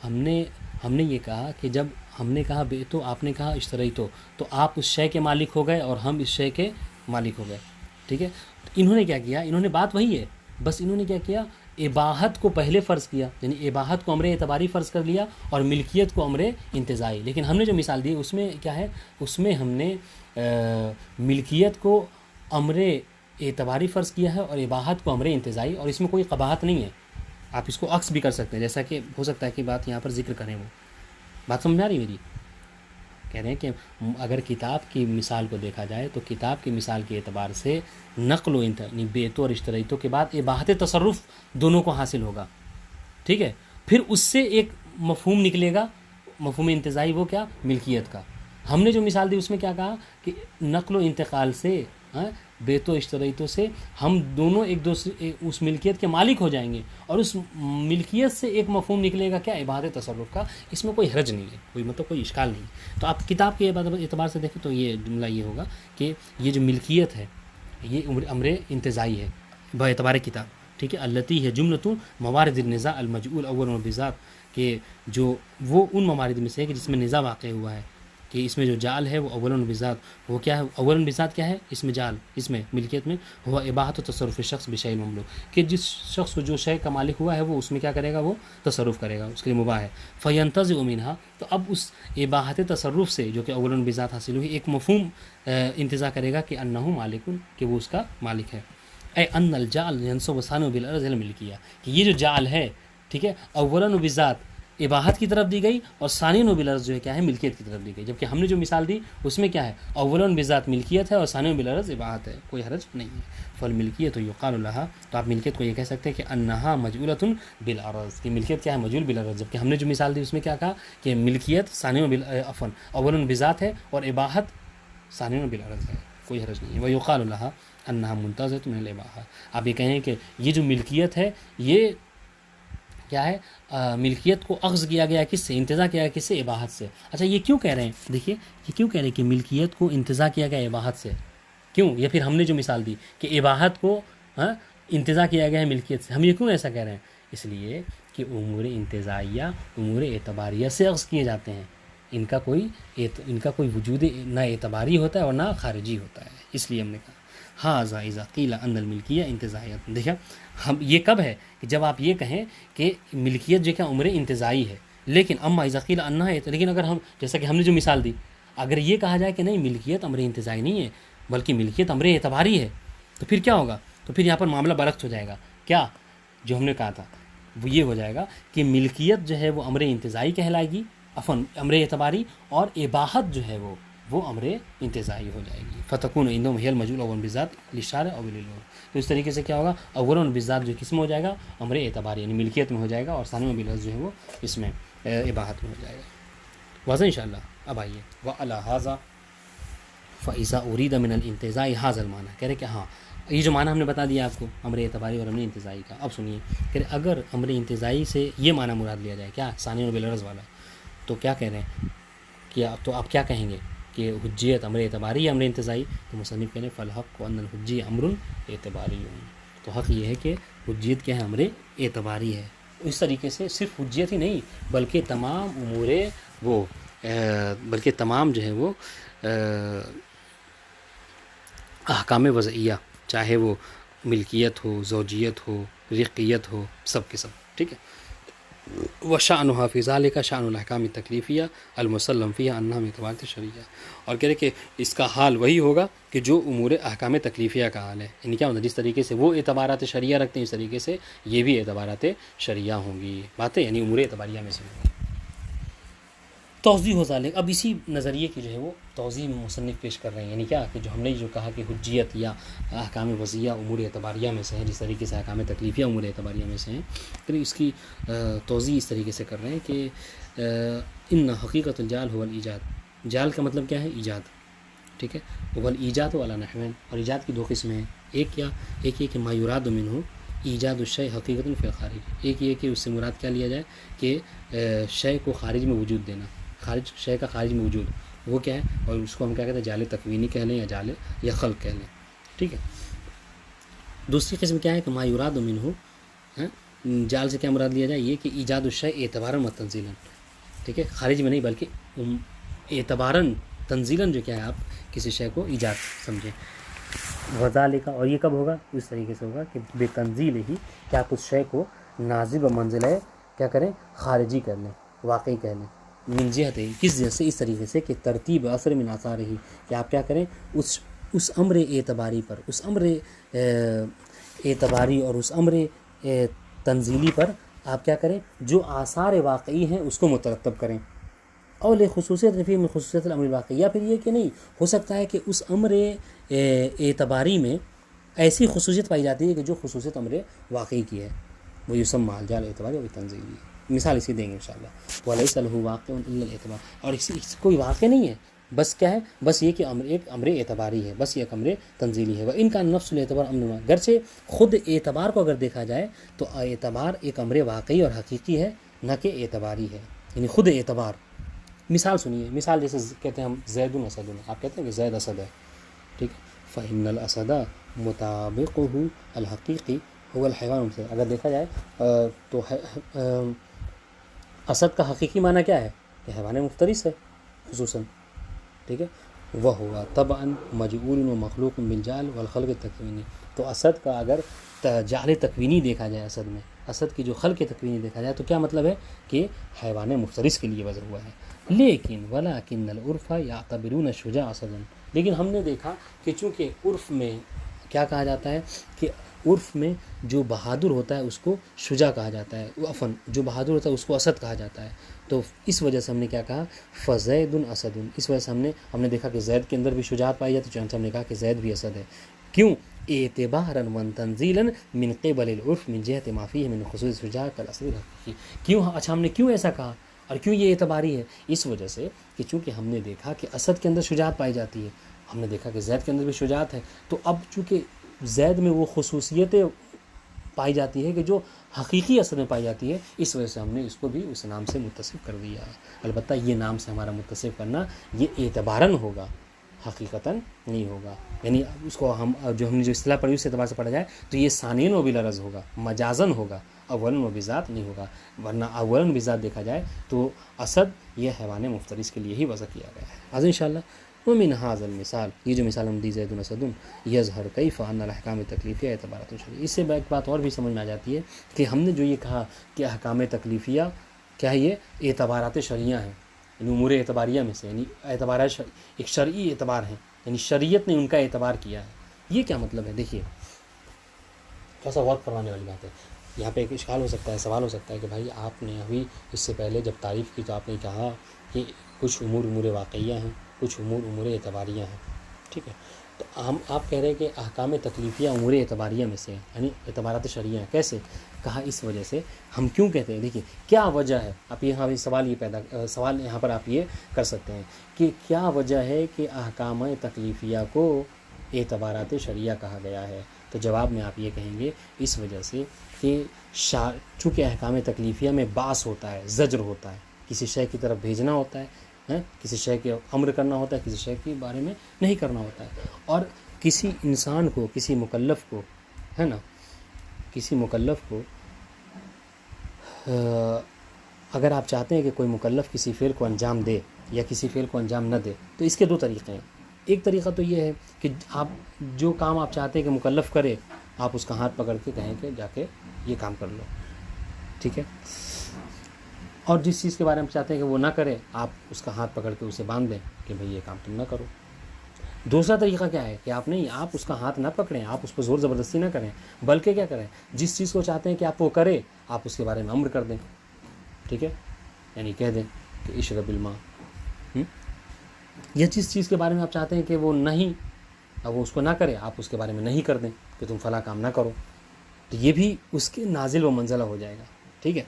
ہم نے یہ کہا کہ جب ہم نے کہا بے تو آپ نے کہا اشتری تو آپ اس شے کے مالک ہو گئے اور ہم اس شے کے مالک ہو گئے. ٹھیک ہے انہوں نے کیا کیا انہوں نے بات وہی ہے بس انہوں نے کیا کیا اباحت کو پہلے فرض کیا یعنی اباحت کو امر اعتباری فرض کر لیا اور ملکیت کو امر انتزاعی. لیکن ہم نے جو مثال دی اس میں کیا ہے اس میں ہم نے ملکیت کو امر اعتباری فرض کیا ہے اور اباحت کو امر انتزاعی اور اس میں کوئی قباحت نہیں ہے. آپ اس کو عکس بھی کر سکتے ہیں جیسا کہ ہو سکتا ہے کہ بات یہاں پر ذکر کریں وہ بات سمجھ آ رہی میری. کہہ رہے ہیں کہ اگر کتاب کی مثال کو دیکھا جائے تو کتاب کی مثال کے اعتبار سے نقل و یعنی بیتو اور اشتریتوں کے بعد اباحت تصرف دونوں کو حاصل ہوگا. ٹھیک ہے پھر اس سے ایک مفہوم نکلے گا مفہوم انتزاعی وہ کیا ملکیت کا. ہم نے جو مثال دی اس میں کیا کہا کہ نقل و انتقال سے بیتو اشتریتوں سے ہم دونوں ایک دوسرے اس ملکیت کے مالک ہو جائیں گے اور اس ملکیت سے ایک مفہوم نکلے گا کیا اباحت تصرف کا. اس میں کوئی حرج نہیں ہے کوئی مطلب کوئی اشکال نہیں. تو آپ کتاب کے اعتبار سے دیکھیں تو یہ جملہ یہ ہوگا کہ یہ جو ملکیت ہے یہ امر انتزاعی ہے باعتبار کتاب. ٹھیک ہے التی ہے جملۃ موارد النزاع المجعول اول بذات کہ جو وہ ان موارد میں سے ہے کہ جس میں نزاع واقع ہوا ہے کہ اس میں جو جعل ہے وہ اول بذات وہ کیا ہے اول بذات کیا ہے اس میں جعل اس میں ملکیت میں ہوا اباحت و تصرف شخص بشیء المملوک کہ جس شخص کو جو شے کا مالک ہوا ہے وہ اس میں کیا کرے گا وہ تصرف کرے گا اس کے لیے مباح ہے. فینتزع منہا تو اب اس اباحت تصرف سے جو کہ اول بذات حاصل ہوئی ایک مفہوم انتزاع کرے گا کہ انہ مالک کہ وہ اس کا مالک ہے. اے ان الجعل ينصب ثانیہ بالعرض الملکیہ کہ یہ جو جعل ہے ٹھیک ہے اول بذات اباحت کی طرف دی گئی اور ثانیہ بالعرض جو ہے کیا ہے ملکیت کی طرف دی گئی. جبکہ ہم نے جو مثال دی اس میں کیا ہے اول بذات ملکیت ہے اور ثانیہ بالعرض اباحت ہے کوئی حرج نہیں ہے. فالملکیت یقال لها تو آپ ملکیت کو یہ کہہ سکتے ہیں کہ انہا مجعولۃ بالعرض کہ ملکیت کیا ہے مجعول بالعرض. جبکہ ہم نے جو مثال دی اس میں کیا کہا کہ ملکیت ثانیہ عفوا اول بذات ہے اور اباحت ثانیہ بالعرض ہے کوئی حرج نہیں ہے. ویقال لها انہا منتزعۃ من الاباحہ آپ یہ کہیں کہ یہ جو ملکیت ہے یہ کیا ہے ملکیت کو اخذ کیا گیا کس سے انتزاع کیا گیا کس سے اباحت سے. اچھا یہ کیوں کہہ رہے ہیں دیکھیے یہ کیوں کہہ رہے ہیں کہ ملکیت کو انتزاع کیا گیا اباحت سے کیوں یا پھر ہم نے جو مثال دی کہ اباحت کو انتزاع کیا گیا ہے ملکیت سے ہم یہ کیوں ایسا کہہ رہے ہیں اس لیے کہ امور انتزاعیہ امور اعتباریہ سے اخذ کیے جاتے ہیں. ان کا کوئی وجود نہ اعتباری ہوتا ہے اور نہ خارجی ہوتا ہے. اس لیے ہم نے کہا ہاذا اذا قیل ان الملکیہ انتزاعیۃ. دیکھا ہم یہ کب ہے کہ جب آپ یہ کہیں کہ ملکیت جو کہ امر انتزاعی ہے لیکن اما اذا قیل انہا ہے لیکن اگر ہم جیسا کہ ہم نے جو مثال دی اگر یہ کہا جائے کہ نہیں ملکیت امر انتزاعی نہیں ہے بلکہ ملکیت امر اعتباری ہے تو پھر کیا ہوگا تو پھر یہاں پر معاملہ برعکس ہو جائے گا. کیا جو ہم نے کہا تھا وہ یہ ہو جائے گا کہ ملکیت جو ہے وہ امر انتزاعی کہلائے گی امر اعتباری اور اباحت جو ہے وہ امر انتزاعی ہو جائے گی. فتکون عندهم هي المجعول اول بذات للشارع او للغير. تو اس طریقے سے کیا ہوگا اول بذات جو کس میں ہو جائے گا امر اعتباری یعنی ملکیت میں ہو جائے گا اور ثانیہ بالعرض جو ہے وہ اس میں اباحت میں ہو جائے گا. واضح انشاءاللہ. اب آئیے وعلی ھذا فاذا اريد من الانتزاع هذا المعنى، کہہ رہے کہ ہاں یہ جو معنی ہم نے بتا دیا آپ کو امر اعتباری اور امر انتزاعی کا. اب سنیے کہ اگر امر انتزاعی سے یہ معنی مراد لیا جائے کیا ثانی و بالعرض والا، تو کیا کہہ رہے ہیں کہ تو آپ کیا کہیں گے کہ حجیت امر اعتباری یا امر انتزاعی؟ تو مصنف کہہ رہے ہیں فالحق ان الحجی امر اعتباری. تو حق یہ ہے کہ حجیت کیا ہے، امر اعتباری ہے. اس طریقے سے صرف حجیت ہی نہیں بلکہ تمام امور وہ بلکہ تمام جو ہے وہ احکام وضعیہ، چاہے وہ ملکیت ہو، زوجیت ہو، رقیت ہو، سب کے سب، ٹھیک ہے. وشأنها فی ذلک شأن الاحکام التکلیفیہ المسلم فیہا انہا من اعتبارات شرعیہ. اور کہہ رہے کہ اس کا حال وہی ہوگا کہ جو امور احکام تکلیفیہ کا حال ہے. یعنی کیا مطلب، جس طریقے سے وہ اعتبارات شرعیہ رکھتے ہیں اس طریقے سے یہ بھی اعتبارات شرعیہ ہوں گی. باتیں یعنی امور اعتباریہ میں سے ہوں گی. توضیح ہو ذالک، اب اسی نظریے کی جو ہے وہ توضیح مصنف پیش کر رہے ہیں. یعنی کیا کہ جو ہم نے جو کہا کہ حجیت یا احکام وضعیہ امور اعتباریہ میں سے ہیں، جس طریقے سے احکام تکلیفیہ امور اعتباریہ میں سے ہیں، پھر اس کی توضیح اس طریقے سے کر رہے ہیں کہ ان حقیقت الجال هو الایجاد. جال کا مطلب کیا ہے، ایجاد، ٹھیک ہے. والایجاد علی نحوین، اور ایجاد کی دو قسمیں ہیں. ایک یہ کہ ما یراد منہ ایجاد الشیء حقیقت فی الخارج. ایک یہ کہ اس سے مراد کیا لیا جائے کہ شے کو خارج میں وجود دینا، شے کا خارج میں وجود، وہ کیا ہے، اور اس کو ہم کیا کہتے ہیں، جال تکوینی کہہ لیں یا جال یا خلق کہہ لیں، ٹھیک ہے. دوسری قسم کیا ہے کہ ما یراد منہ، جال سے کیا مراد لیا جائے، یہ کہ ایجاد الشیء اعتبارا و تنزیلا، ٹھیک ہے، خارج میں نہیں بلکہ اعتباراً تنزیلاً جو کیا ہے آپ کسی شے کو ایجاد سمجھیں. وذالک، اور یہ کب ہوگا، اس طریقے سے ہوگا کہ بے تنزیل ہی کہ آپ اس شے کو نازل و منزلہ کیا کریں، خارجی کر لیں، واقعی کہہ لیں. من جہت، کس جہت سے، اس طریقے سے کہ ترتیب اثر من آثار ہی، کہ آپ کیا کریں اس امر اعتباری پر، اس امر اعتباری اور اس امر تنزیلی پر آپ کیا کریں، جو آثار واقعی ہیں اس کو مترتب کریں. اور خصوصیت رفیع میں خصوصیت الامر الواقعی، یا پھر یہ کہ نہیں ہو سکتا ہے کہ اس امر اعتباری میں ایسی خصوصیت پائی جاتی ہے کہ جو خصوصیت امر واقعی کی ہے، وہ یسمى الجال اعتباری اور تنزیلی. مثال اسی دیں گے انشاءاللہ. ولیس له واقع الا الاعتبار، اور اس کوئی واقع نہیں ہے، بس کیا ہے، بس یہ کہ ایک امر اعتباری ہے، بس یہ ایک امر تنزیلی ہے. وان کان نفس الاعتبار امر، گرچہ خود اعتبار کو اگر دیکھا جائے تو اعتبار ایک امر واقعی اور حقیقی ہے، نہ کہ اعتباری ہے. یعنی خود اعتبار. مثال سنیے، مثال جیسے کہتے ہیں ہم زید اسد، آپ کہتے ہیں کہ زید اسد ہے، ٹھیک ہے. فإن الاسد مطابقه الحقیقی هو الحیوان المفترس. اگر دیکھا جائے تو اسد کا حقیقی معنی کیا ہے کہ حیوان مفترس ہے خصوصاً، ٹھیک ہے. وہو طبعا مجعول و مخلوق بالجعل والخلق التکوینی. تو اسد کا اگر جعل تکوینی دیکھا جائے، اسد میں اسد کی جو خلق تکوینی دیکھا جائے تو کیا مطلب ہے کہ حیوان مفترس کے لیے وضع ہوا ہے. لیکن ولکن العرف یعتبرون الشجاع اسدا، لیکن ہم نے دیکھا کہ چونکہ عرف میں کیا کہا جاتا ہے کہ عرف میں جو بہادر ہوتا ہے اس کو شجاع کہا جاتا ہے، عفواً جو بہادر ہوتا ہے اس کو اسد کہا جاتا ہے. تو اس وجہ سے ہم نے کیا کہا فزید اسد، اس وجہ سے ہم نے دیکھا کہ زید کے اندر بھی شجاعت پائی جاتی ہے، چنانچہ ہم نے کہا کہ زید بھی اسد ہے. کیوں؟ اعتبارا و تنزیلا من قبل العرف من جہت ما فیہ من خصوص شجاعت الاصل الحقیقی. کیوں؟ اچھا ہم نے کیوں ایسا کہا اور کیوں یہ اعتباری ہے؟ اس وجہ سے کہ چونکہ ہم نے دیکھا کہ اسد کے اندر شجاعت پائی جاتی ہے، ہم نے دیکھا کہ زید کے اندر بھی شجاعت ہے، تو اب چونکہ زید میں وہ خصوصیتیں پائی جاتی ہے کہ جو حقیقی اسد میں پائی جاتی ہے، اس وجہ سے ہم نے اس کو بھی اس نام سے متصف کر دیا. البتہ یہ نام سے ہمارا متصف کرنا یہ اعتباراً ہوگا، حقیقتاً نہیں ہوگا. یعنی اس کو ہم نے جو اصطلاح پڑھی اس اعتبار سے پڑھا جائے تو یہ ثانیاً و بالعرض ہوگا، مجازاً ہوگا، اولاً و بذات نہیں ہوگا. ورنہ اولاً و بذات دیکھا جائے تو اسد یہ حیوان مفترس کے لیے ہی وضع کیا گیا ہے. حاضر انشاءاللہ. ومن هذا المثال، یہ جو مثال ہم دی زید اسد یظہر کیف ان الاحکام تکلیفیہ اعتبارات شرعیہ. اس سے ایک بات اور بھی سمجھ میں آ جاتی ہے کہ ہم نے جو یہ کہا کہ احکام تکلیفیہ کیا ہے، یہ اعتبارات شرعیہ ہیں، یعنی امور اعتباریہ میں سے، یعنی اعتبارات ایک شرعی اعتبار ہیں، یعنی شریعت نے ان کا اعتبار کیا ہے. یہ کیا مطلب ہے؟ دیکھیے تھوڑا سا غور فرمانے والی بات ہے. یہاں پہ ایک اشکال ہو سکتا ہے، سوال ہو سکتا ہے کہ بھائی آپ نے ابھی اس سے پہلے جب تعریف کی تو آپ نے کہا کہ کچھ امور واقعیہ ہیں، کچھ امور اعتباریہ ہیں، ٹھیک ہے. تو آپ کہہ رہے ہیں کہ احکام تکلیفیہ امور اعتباریہ میں سے ہیں، یعنی اعتبارات شرعیہ ہیں، کیسے؟ کہا اس وجہ سے. ہم کیوں کہتے ہیں؟ دیکھیے کیا وجہ ہے. آپ یہاں سوال یہاں پر آپ یہ کر سکتے ہیں کہ کیا وجہ ہے کہ احکام تکلیفیہ کو اعتبارات شرعیہ کہا گیا ہے. تو جواب میں آپ یہ کہیں گے اس وجہ سے کہ چونکہ احکام تکلیفیہ میں باعث ہوتا ہے، زجر ہوتا ہے، کسی شے کی طرف بھیجنا ہوتا ہے، کسی شے کے امر کرنا ہوتا ہے، کسی شے کے بارے میں نہیں کرنا ہوتا ہے. اور کسی انسان کو، کسی مکلف کو، ہے نا، کسی مکلف کو اگر آپ چاہتے ہیں کہ کوئی مکلف کسی فعل کو انجام دے یا کسی فعل کو انجام نہ دے، تو اس کے دو طریقے ہیں. ایک طریقہ تو یہ ہے کہ آپ جو کام آپ چاہتے ہیں کہ مکلف کرے، آپ اس کا ہاتھ پکڑ کے کہیں کہ جا کے یہ کام کر لو، ٹھیک ہے. اور جس چیز کے بارے میں چاہتے ہیں کہ وہ نہ کرے، آپ اس کا ہاتھ پکڑ کے اسے باندھ دیں کہ بھئی یہ کام تم نہ کرو. دوسرا طریقہ کیا ہے کہ آپ اس کا ہاتھ نہ پکڑیں، آپ اس کو زور زبردستی نہ کریں، بلکہ کیا کریں، جس چیز کو چاہتے ہیں کہ آپ وہ کرے، آپ اس کے بارے میں امر کر دیں، ٹھیک ہے. یعنی کہہ دیں کہ اشرب الماء، یا جس چیز کے بارے میں آپ چاہتے ہیں کہ وہ نہیں، اب وہ اس کو نہ کرے، آپ اس کے بارے میں نہیں کر دیں کہ تم فلاں کام نہ کرو. تو یہ بھی اس کے نازل و منزلہ ہو جائے گا، ٹھیک ہے.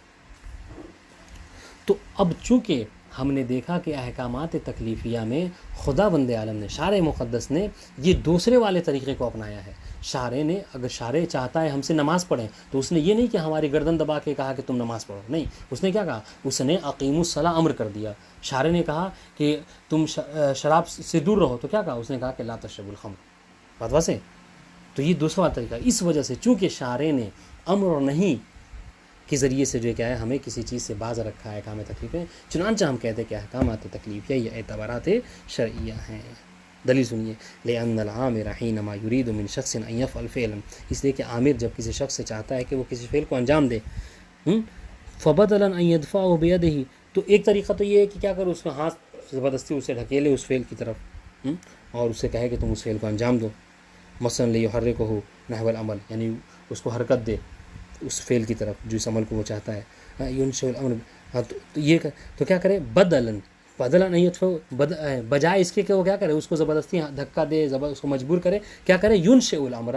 تو اب چونکہ ہم نے دیکھا کہ احکامات تکلیفیہ میں خدا بند عالم نے، شارع مقدس نے یہ دوسرے والے طریقے کو اپنایا ہے. شارع نے، اگر شارع چاہتا ہے ہم سے نماز پڑھیں، تو اس نے یہ نہیں کہ ہماری گردن دبا کے کہا کہ تم نماز پڑھو، نہیں، اس نے کیا کہا، اس نے اقیموا الصلاۃ امر کر دیا. شارع نے کہا کہ تم شراب سے دور رہو، تو کیا کہا، اس نے کہا کہ لا تشربوا الخمر. بات واضح. تو یہ دوسرا والا طریقہ. اس وجہ سے چونکہ شارع نے امر اور نہیں کے ذریعے سے جو کیا ہے ہمیں کسی چیز سے باز رکھا ہے احکام تکلیفیں، چنانچہ ہم کہتے ہیں کہ احکامات تکلیفیہ یا اعتبارات شرعیہ ہیں. دلیل سنیے. لأن العامر حینما یرید من شخص ان یفعل فعلا، اس لیے کہ عامر جب کسی شخص سے چاہتا ہے کہ وہ کسی فعل کو انجام دے، فبدلا ان یدفعه بیدہ، تو ایک طریقہ تو یہ ہے کہ کیا کرو، اس کا ہاتھ زبردستی اسے ڈھکیلے اس فعل کی طرف، اور اسے کہے کہ تم اس فعل کو انجام دو. مثلا لیحرکہ نحو العمل، یعنی اس کو حرکت دے اس فعل کی طرف جو اس عمل کو وہ چاہتا ہے. ینشئ الامر، تو یہ تو کیا کرے، بدلا نہیں، بجائے اس کے کہ وہ کیا کرے، اس کو زبردستی دھکا دے، اس کو مجبور کرے، کیا کرے، ینشئ الامر،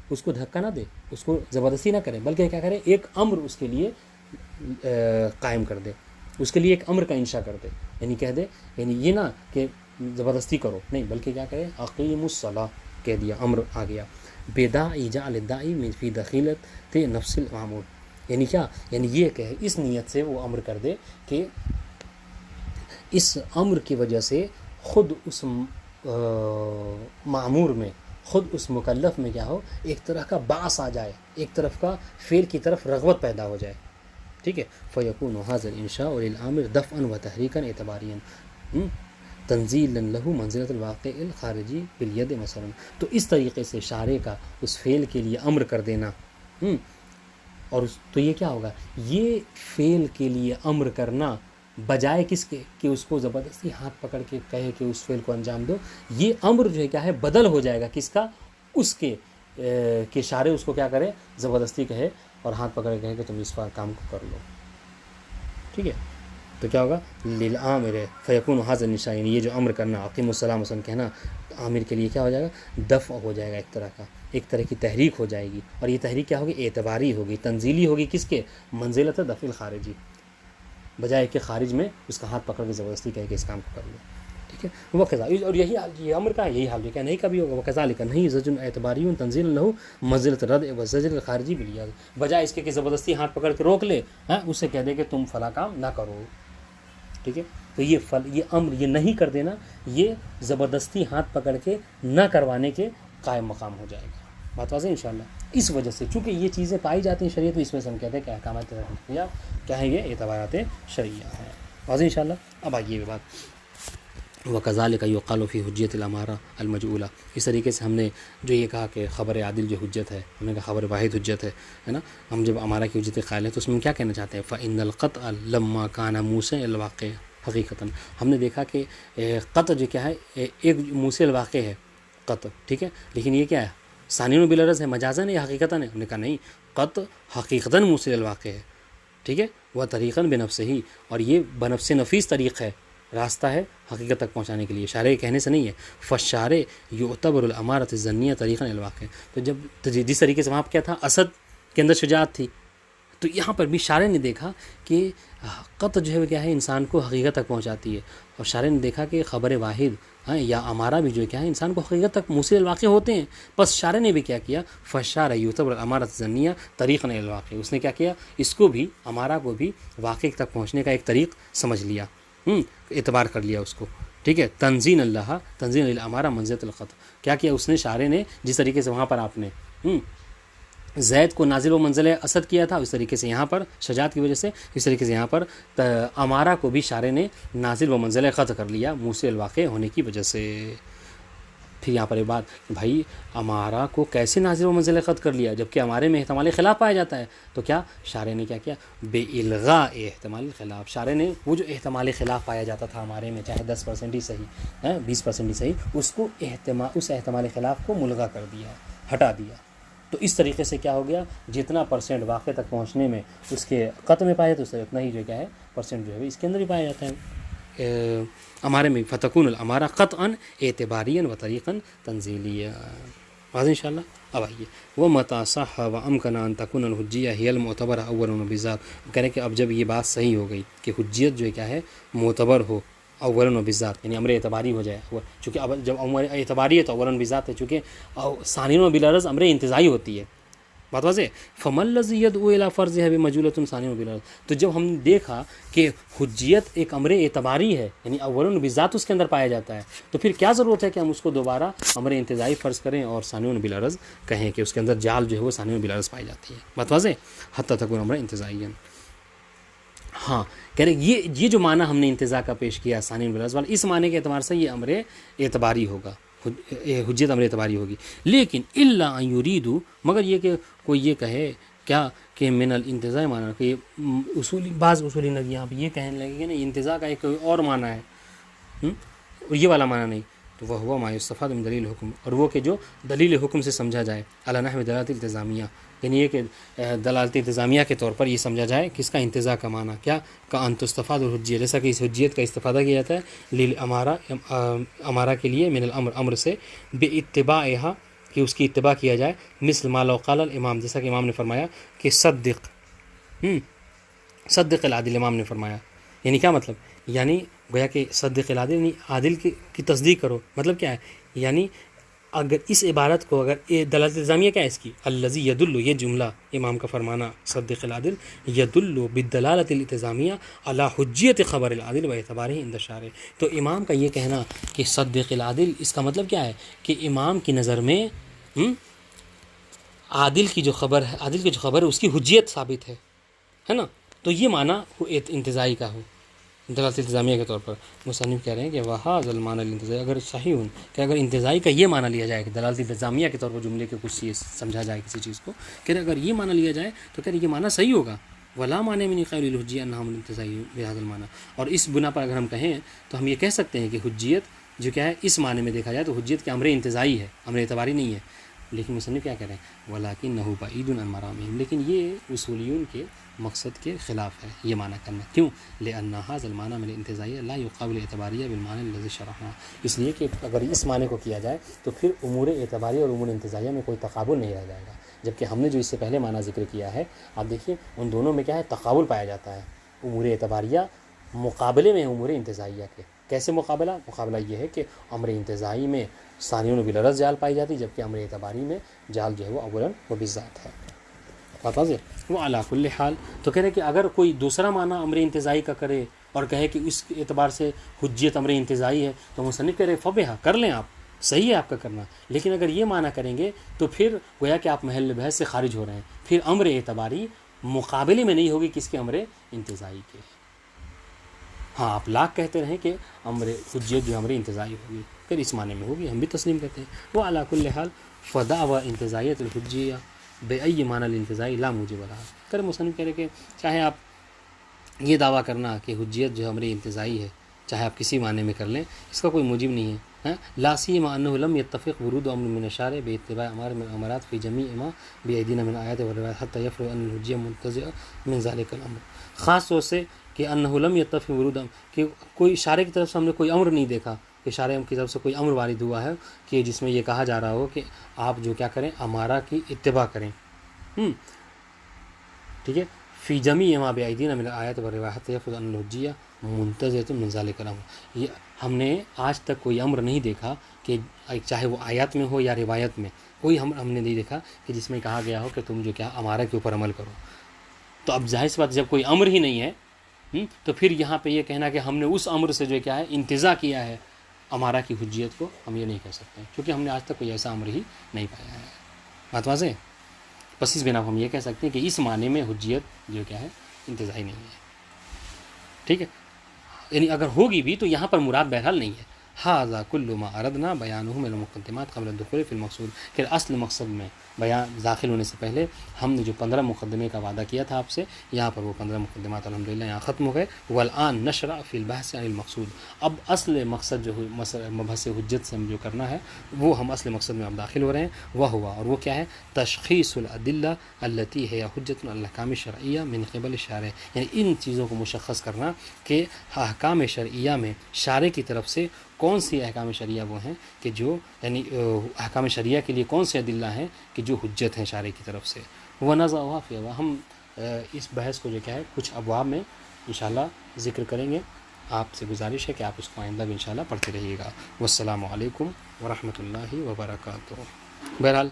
اس کو دھکا نہ دے، اس کو زبردستی نہ کرے، بلکہ کیا کرے، ایک امر اس کے لیے قائم کر دے، اس کے لیے ایک امر کا انشاء کر دے. یعنی کہہ دے، یعنی یہ نہ کہ زبردستی کرو، نہیں، بلکہ کیا کرے، اقیموا الصلاۃ کہہ دیا، امر آ گیا. بداعی جعل الداعی من فی دخیلۃ نفس المامور، یعنی کیا، یعنی یہ کہ اس نیت سے وہ امر کر دے کہ اس امر کی وجہ سے خود اس معمور میں، خود اس مکلف میں کیا ہو، ایک طرح کا باعث آ جائے، ایک طرف کا فعل کی طرف رغبت پیدا ہو جائے، ٹھیک ہے. فیکون ھذا الانشاء للامر دفعا وتحریکا اعتباریا تنزیلا لہ منزلۃ الواقع الخارجی بالید مثلا. تو اس طریقے سے شارع کا اس فعل کے لیے امر کر دینا، اور تو یہ کیا ہوگا، یہ فعل کے لیے امر کرنا بجائے کس کے کہ اس کو زبردستی ہاتھ پکڑ کے کہے کہ اس فعل کو انجام دو، یہ امر جو ہے کیا ہے، بدل ہو جائے گا کس کا، اس کے کہ شارع اس کو کیا کرے، زبردستی کہے اور ہاتھ پکڑ کے کہے کہ تم اس کام کو کر لو، ٹھیک ہے. تو کیا ہوگا، للعامر فیکون ھذا الانشاء، یعنی یہ جو امر کرنا، اقیم الصلاۃ مثلا کہنا، عامر کے لیے کیا ہو جائے گا، دفع ہو جائے گا، ایک طرح کا، ایک طرح کی تحریک ہو جائے گی. اور یہ تحریک کیا ہوگی، اعتباری ہوگی، تنزیلی ہوگی، کس کے، منزلۃ دفع الخارجی، بجائے کہ خارج میں اس کا ہاتھ پکڑ کے زبردستی کہے کہ اس کام کو کر لو، ٹھیک ہے. وقضا، اور یہی حال، یہ امر کا یہی حال جو کیا نہیں کبھی ہوگا. وکذالک نہیں زجر اعتباری تنزیل لہ منزلۃ الردع والزجر الخارجی بالیاد، بجائے اس کے کہ زبردستی ہاتھ پکڑ کے روک لے، اسے کہہ دے کہ تم فلاں کام نہ کرو، ٹھیک ہے. تو یہ امر، یہ نہیں کر دینا، یہ زبردستی ہاتھ پکڑ کے نہ کروانے کے قائم مقام ہو جائے گا. بات واضح انشاءاللہ. اس وجہ سے چونکہ یہ چیزیں پائی جاتی ہیں شریعت، تو اس میں سے ہم کہتے ہیں کہ احکامات تکلیفیہ کیا ہے، یہ اعتبارات شرعیہ ہیں. واضح انشاءاللہ. اب آئیے یہ بات، وَكَذَلِكَ يُقَالُ فِي حُجَّةِ الْأَمَارَةِ الْمَجْعُولَةِ، اس طریقے سے ہم نے جو یہ کہا کہ خبر عادل جو حجت ہے، ہم نے کہا خبر واحد حجت ہے نا. ہم جب امارہ کی حجت قائل ہیں تو اس میں کیا کہنا چاہتے ہیں، فَإِنَّ الْقَطْعَ لَمَّا كَانَ مُوسِعَ الْوَاقِعِ حقیقتاً، ہم نے دیکھا کہ قطع جو کیا ہے، ایک موسع الواقع ہے قطع، ٹھیک ہے، لیکن یہ کیا ہے، ثانیٌ بالعرض ہے، مجازاً یا حقیقتاً ہے. ہم نے کہا نہیں، قطع حقیقتاً موسع الواقع ہے، ٹھیک ہے. وہ طریقاً بنفسہ ہی، اور یہ بنفس نفیس طریق ہے، راستہ ہے حقیقت تک پہنچانے کے لیے، شارع کے کہنے سے نہیں ہے. فالشارع یعتبر الامارۃ الظنیہ طریقا الی الواقع. تو جس طریقے سے وہاں پہ کیا تھا، اسد کے اندر شجاعت تھی، تو یہاں پر بھی شارع نے دیکھا کہ قط جو ہے وہ کیا ہے انسان کو حقیقت تک پہنچاتی ہے، اور شارع نے دیکھا کہ خبر واحد یا امارہ بھی جو ہے کیا ہے انسان کو حقیقت تک موصل الواقع ہوتے ہیں. بس شارع نے بھی کیا کیا، فالشارع یعتبر الامارۃ الظنیہ طریقا الی الواقع، اس نے کیا کیا، اس کو بھی امارہ کو بھی واقع تک پہنچنے کا ایک طریق سمجھ لیا، اعتبار کر لیا اس کو. ٹھیک ہے، تنزین اللہ تنزین الامارہ منزلۃ القط. کیا اس نے شارع نے جس طریقے سے وہاں پر آپ نے زید کو نازل و منزل اسد کیا تھا، اس طریقے سے یہاں پر شجاعت کی وجہ سے، اس طریقے سے یہاں پر امارہ کو بھی شارع نے نازل و منزل قط کر لیا موصل الواقع ہونے کی وجہ سے. پھر یہاں پر ایک بات، بھائی امارہ کو کیسے نازل و منزل قط کر لیا جبکہ ہمارے میں احتمال خلاف پایا جاتا ہے؟ تو کیا شارع نے کیا کیا، بے الغاء احتمال خلاف. شارع نے وہ جو احتمال خلاف پایا جاتا تھا ہمارے میں، چاہے 10% ہی صحیح 20% ہی صحیح، اس کو اس احتمال خلاف کو ملغا کر دیا، ہٹا دیا. تو اس طریقے سے کیا ہو گیا، جتنا پرسنٹ واقع تک پہنچنے میں اس کے قط میں پایا جاتا ہے، اس سے اتنا ہی جو کیا ہے پرسنٹ جو ہے اس کے اندر ہی پایا جاتا ہے ہمارے میں. فتکون الامارہ قطعا اعتباریا و طریقا تنزیلیا. واضح ان شاء اللہ. اب آئیے، وہ متا صح و امکن ان تکون الحجیہ ہی المعتبر اولا بذات. کہہ رہے کہ اب جب یہ بات صحیح ہو گئی کہ حجیت جو ہے کیا ہے معتبر ہو اولا و بذات، یعنی امر اعتباری ہو جائے، چونکہ اب جب امر اعتباری ہے تو اولا بذات ہے، چونکہ ثانیاً و بالعرض امر انتزاعی ہوتی ہے. بات واضح. فمن الذی یدعو الی فرضها بمجہولۃ ثانیہ و بالعرض. تو جب ہم نے دیکھا کہ حجیت ایک امر اعتباری ہے، یعنی اولا بذات اس کے اندر پایا جاتا ہے، تو پھر کیا ضرورت ہے کہ ہم اس کو دوبارہ امر انتزاعی فرض کریں اور ثانیہ و بالعرض کہیں کہ اس کے اندر جال جو ہے وہ ثانیہ و بالعرض پائی جاتی ہے. بات واضح. حتی تکون امر انتزاعیا. ہاں کہہ رہے یہ جو معنی ہم نے انتزاع کا پیش کیا ثانیہ و بالعرض والا، اس معنی کے اعتبار سے یہ امر اعتباری ہوگا، حجیت امر اعتباری ہوگی. لیکن الا ان یریدوا، مگر یہ کہ کوئی یہ کہے کیا کہ من الانتزاع معنی کہ بعض اصولی نبی یہاں پہ یہ کہنے لگے کہ نہیں انتزاع کا ایک اور معنی ہے اور یہ والا معنی نہیں. تو وہ ہوا ما یستفاد من دلیل حکم، اور وہ کہ جو دلیل حکم سے سمجھا جائے علی نحو دلالت التزامیہ، یعنی یہ کہ دلالت انتظامیہ کے طور پر یہ سمجھا جائے کس کا انتزاع کا معنی کیا، کا ان تستفاد الحجیہ، جیسا کہ اس حجیت کا استفادہ کیا جاتا ہے للامارہ امارہ کے لیے من الامر امر سے بے اتباعہا کہ اس کی اتباع کیا جائے، مثل ما لو قال الامام، جیسا کہ امام نے فرمایا کہ صدق العادل، امام نے فرمایا. یعنی کیا مطلب، یعنی گویا کہ صدق العادل یعنی عادل کی تصدیق کرو. مطلب کیا ہے، یعنی اگر اس عبارت کو اگر دلالت التزامیہ کیا ہے اس کی، الذی یدل، یہ جملہ امام کا فرمانا صدق العادل یدل بالدلالت الالتزامیہ علی حجیت خبر العادل و اعتبارہ عند الشارع. تو امام کا یہ کہنا کہ صدق العادل، اس کا مطلب کیا ہے کہ امام کی نظر میں عادل کی جو خبر ہے اس کی حجیت ثابت ہے نا. تو یہ معنی انتزاعی کا ہو دلالت التزامیہ کے طور پر. مصنف کہہ رہے ہیں کہ وہذا المعنی الانتزاعی، اگر صحیح ہوں کہ اگر انتزاعی کا یہ معنی لیا جائے کہ دلالت التزامیہ کے طور پر جملے کے کچھ چیز سمجھا جائے کسی چیز کو، کہ اگر یہ معنی لیا جائے تو کہ یہ معنی صحیح ہوگا. ولا معنی من قول الحجیہ انہا الانتزاعی بهذا المعنی. اور اس بنا پر اگر ہم کہیں تو ہم یہ کہہ سکتے ہیں کہ حجیت جو کیا ہے اس معنی میں دیکھا جائے تو حجیت کے امر انتزاعی ہے، امر اعتباری نہیں ہے. لیکن مصنف کیا کہہ رہے ہیں، ولکنہ بعید عن مرامہم، لیکن یہ اصولیون کے مقصد کے خلاف ہے یہ معنی کرنا. کیوں؟ لأن هذا المعنى من الانتزاعیہ لا يقابل اعتباریہ بالمعنى الذي شرحنا، اس لیے کہ اگر اس معنی کو کیا جائے تو پھر امور اعتباریہ اور امور انتزاعیہ میں کوئی تقابل نہیں رہ جائے گا. جبکہ ہم نے جو اس سے پہلے معنی ذکر کیا ہے، آپ دیکھیے ان دونوں میں کیا ہے، تقابل پایا جاتا ہے. امور اعتباریہ مقابلے میں امور انتزاعیہ کے. کیسے مقابلہ یہ ہے کہ امر انتزاعی میں ثانیہ و بالعرض جال پائی جاتی، جبکہ امر اعتباری میں جال جو ہے وہ اولا و بالذات ہے. وہ علی کل حال. تو کہہ رہے کہ اگر کوئی دوسرا معنی امر انتزاعی کا کرے اور کہے کہ اس اعتبار سے حجیت امر انتزاعی ہے، تو مصنف کہہ رہے فبہا، کر لیں آپ، صحیح ہے آپ کا کرنا. لیکن اگر یہ معنی کریں گے تو پھر گویا کہ آپ محل بحث سے خارج ہو رہے ہیں. پھر امر اعتباری مقابلے میں نہیں ہوگی کس کے، امر انتزاعی کے. ہاں آپ لاکھ کہتے رہیں کہ امر حجیت جو امر انتزاعی ہوگی، پھر اس معنی میں ہوگی، ہم بھی تسلیم کرتے ہیں. وہ علی کل حال فدعوی انتزاعیت الحجیہ بأی معنی الانتزاعی لا موجب لہا. کر مصنف کہہ رہے کہ چاہے آپ یہ دعویٰ کرنا کہ حجیت جو امر انتزاعی ہے، چاہے آپ کسی معنی میں کر لیں، اس کا کوئی موجب نہیں ہے. لا سیما انہ لم یتفق ورود امر من الشارع باتباع امر من الامرات فی جمیع ما بایدینا من آیات و روایات حتی یفرض ان الحجیہ منتزعہ من ذلک الامر. خاص طور سے کہ انہ لم یتفق ورود، کہ کوئی اشارے کی طرف سے ہم نے کوئی امر نہیں دیکھا، اشارے کی طرف سے کوئی امر وارد ہوا ہے کہ جس میں یہ کہا جا رہا ہو کہ آپ جو کیا کریں، امارہ کی اتباع کریں. ٹھیک ہے. فی جمیع ما بایدینا من الآیات والروایات یفضل ان الحجیہ منتزعۃ من ذلک الامر. یہ ہم نے آج تک کوئی امر نہیں دیکھا کہ چاہے وہ آیات میں ہو یا روایت میں، کوئی ہم نے نہیں دیکھا کہ جس میں کہا گیا ہو کہ تم جو کیا امارہ کے اوپر عمل کرو. تو اب ظاہر سی بات جب کوئی امر ہی نہیں ہے تو پھر یہاں پہ یہ کہنا کہ ہم نے اس امر سے جو کیا ہے انتزاع کیا ہے امارہ کی حجیت کو، ہم یہ نہیں کہہ سکتے کیونکہ ہم نے آج تک کوئی ایسا امر ہی نہیں پایا ہے. بات واضح ہے. بس اس بنا ہم یہ کہہ سکتے ہیں کہ اس معنی میں حجیت جو کیا ہے انتزاعی نہیں ہے. ٹھیک ہے. یعنی اگر ہوگی بھی تو یہاں پر مراد بہرحال نہیں ہے. ھذا کل ما اردنا بیانہ من المقدمات قبل الدخول فی المقصود، کہ اصل مقصد میں بیان داخل ہونے سے پہلے ہم نے جو 15 مقدمے کا وعدہ کیا تھا آپ سے، یہاں پر وہ 15 مقدمات الحمدللہ یہاں ختم ہو گئے. والآن نشرع فی البحث عن المقصود، اب اصل مقصد جو مبحث حجت سے ہم جو کرنا ہے وہ ہم اصل مقصد میں اب داخل ہو رہے ہیں. وہ ہوا، اور وہ کیا ہے، تشخیص الادلہ التی ہے حجت الاحکام شرعیہ من قبل الشارع، یعنی ان چیزوں کو مشخص کرنا کہ احکام شرعیہ میں شارع کی طرف سے کون سی احکام شرعیہ وہ ہیں کہ جو، یعنی احکام شرعیہ کے لیے کون سے ادلہ ہیں کہ جو حجت ہیں شارع کی طرف سے. وہ نزعہ فی، ہم اس بحث کو جو کیا ہے کچھ ابواب میں انشاءاللہ ذکر کریں گے. آپ سے گزارش ہے کہ آپ اس کو آئندہ بھی انشاءاللہ پڑھتے رہیے گا. والسلام علیکم ورحمۃ اللہ وبرکاتہ. بہرحال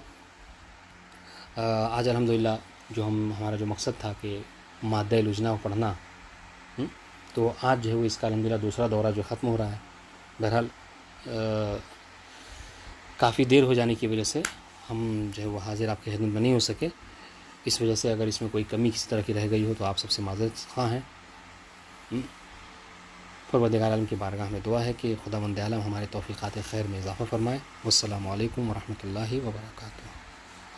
آج الحمدللہ جو ہمارا جو مقصد تھا کہ مادہ لجنہ کو پڑھنا، تو آج جو ہے وہ اس کا الحمدللہ دوسرا دورہ جو ختم ہو رہا ہے. بہرحال کافی دیر ہو جانے کی وجہ سے ہم جو ہے وہ حاضر آپ کی خدمت میں نہیں ہو سکے. اس وجہ سے اگر اس میں کوئی کمی کسی طرح کی رہ گئی ہو تو آپ سب سے معذرت خواہ ہیں. پروردگار عالم کی بارگاہ میں دعا ہے کہ خداوند عالم ہمارے توفیقات خیر میں اضافہ فرمائے. والسلام علیکم ورحمۃ اللہ وبرکاتہ.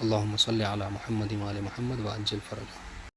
اللہم صلی علی محمد و آل محمد وعجل فرجہ.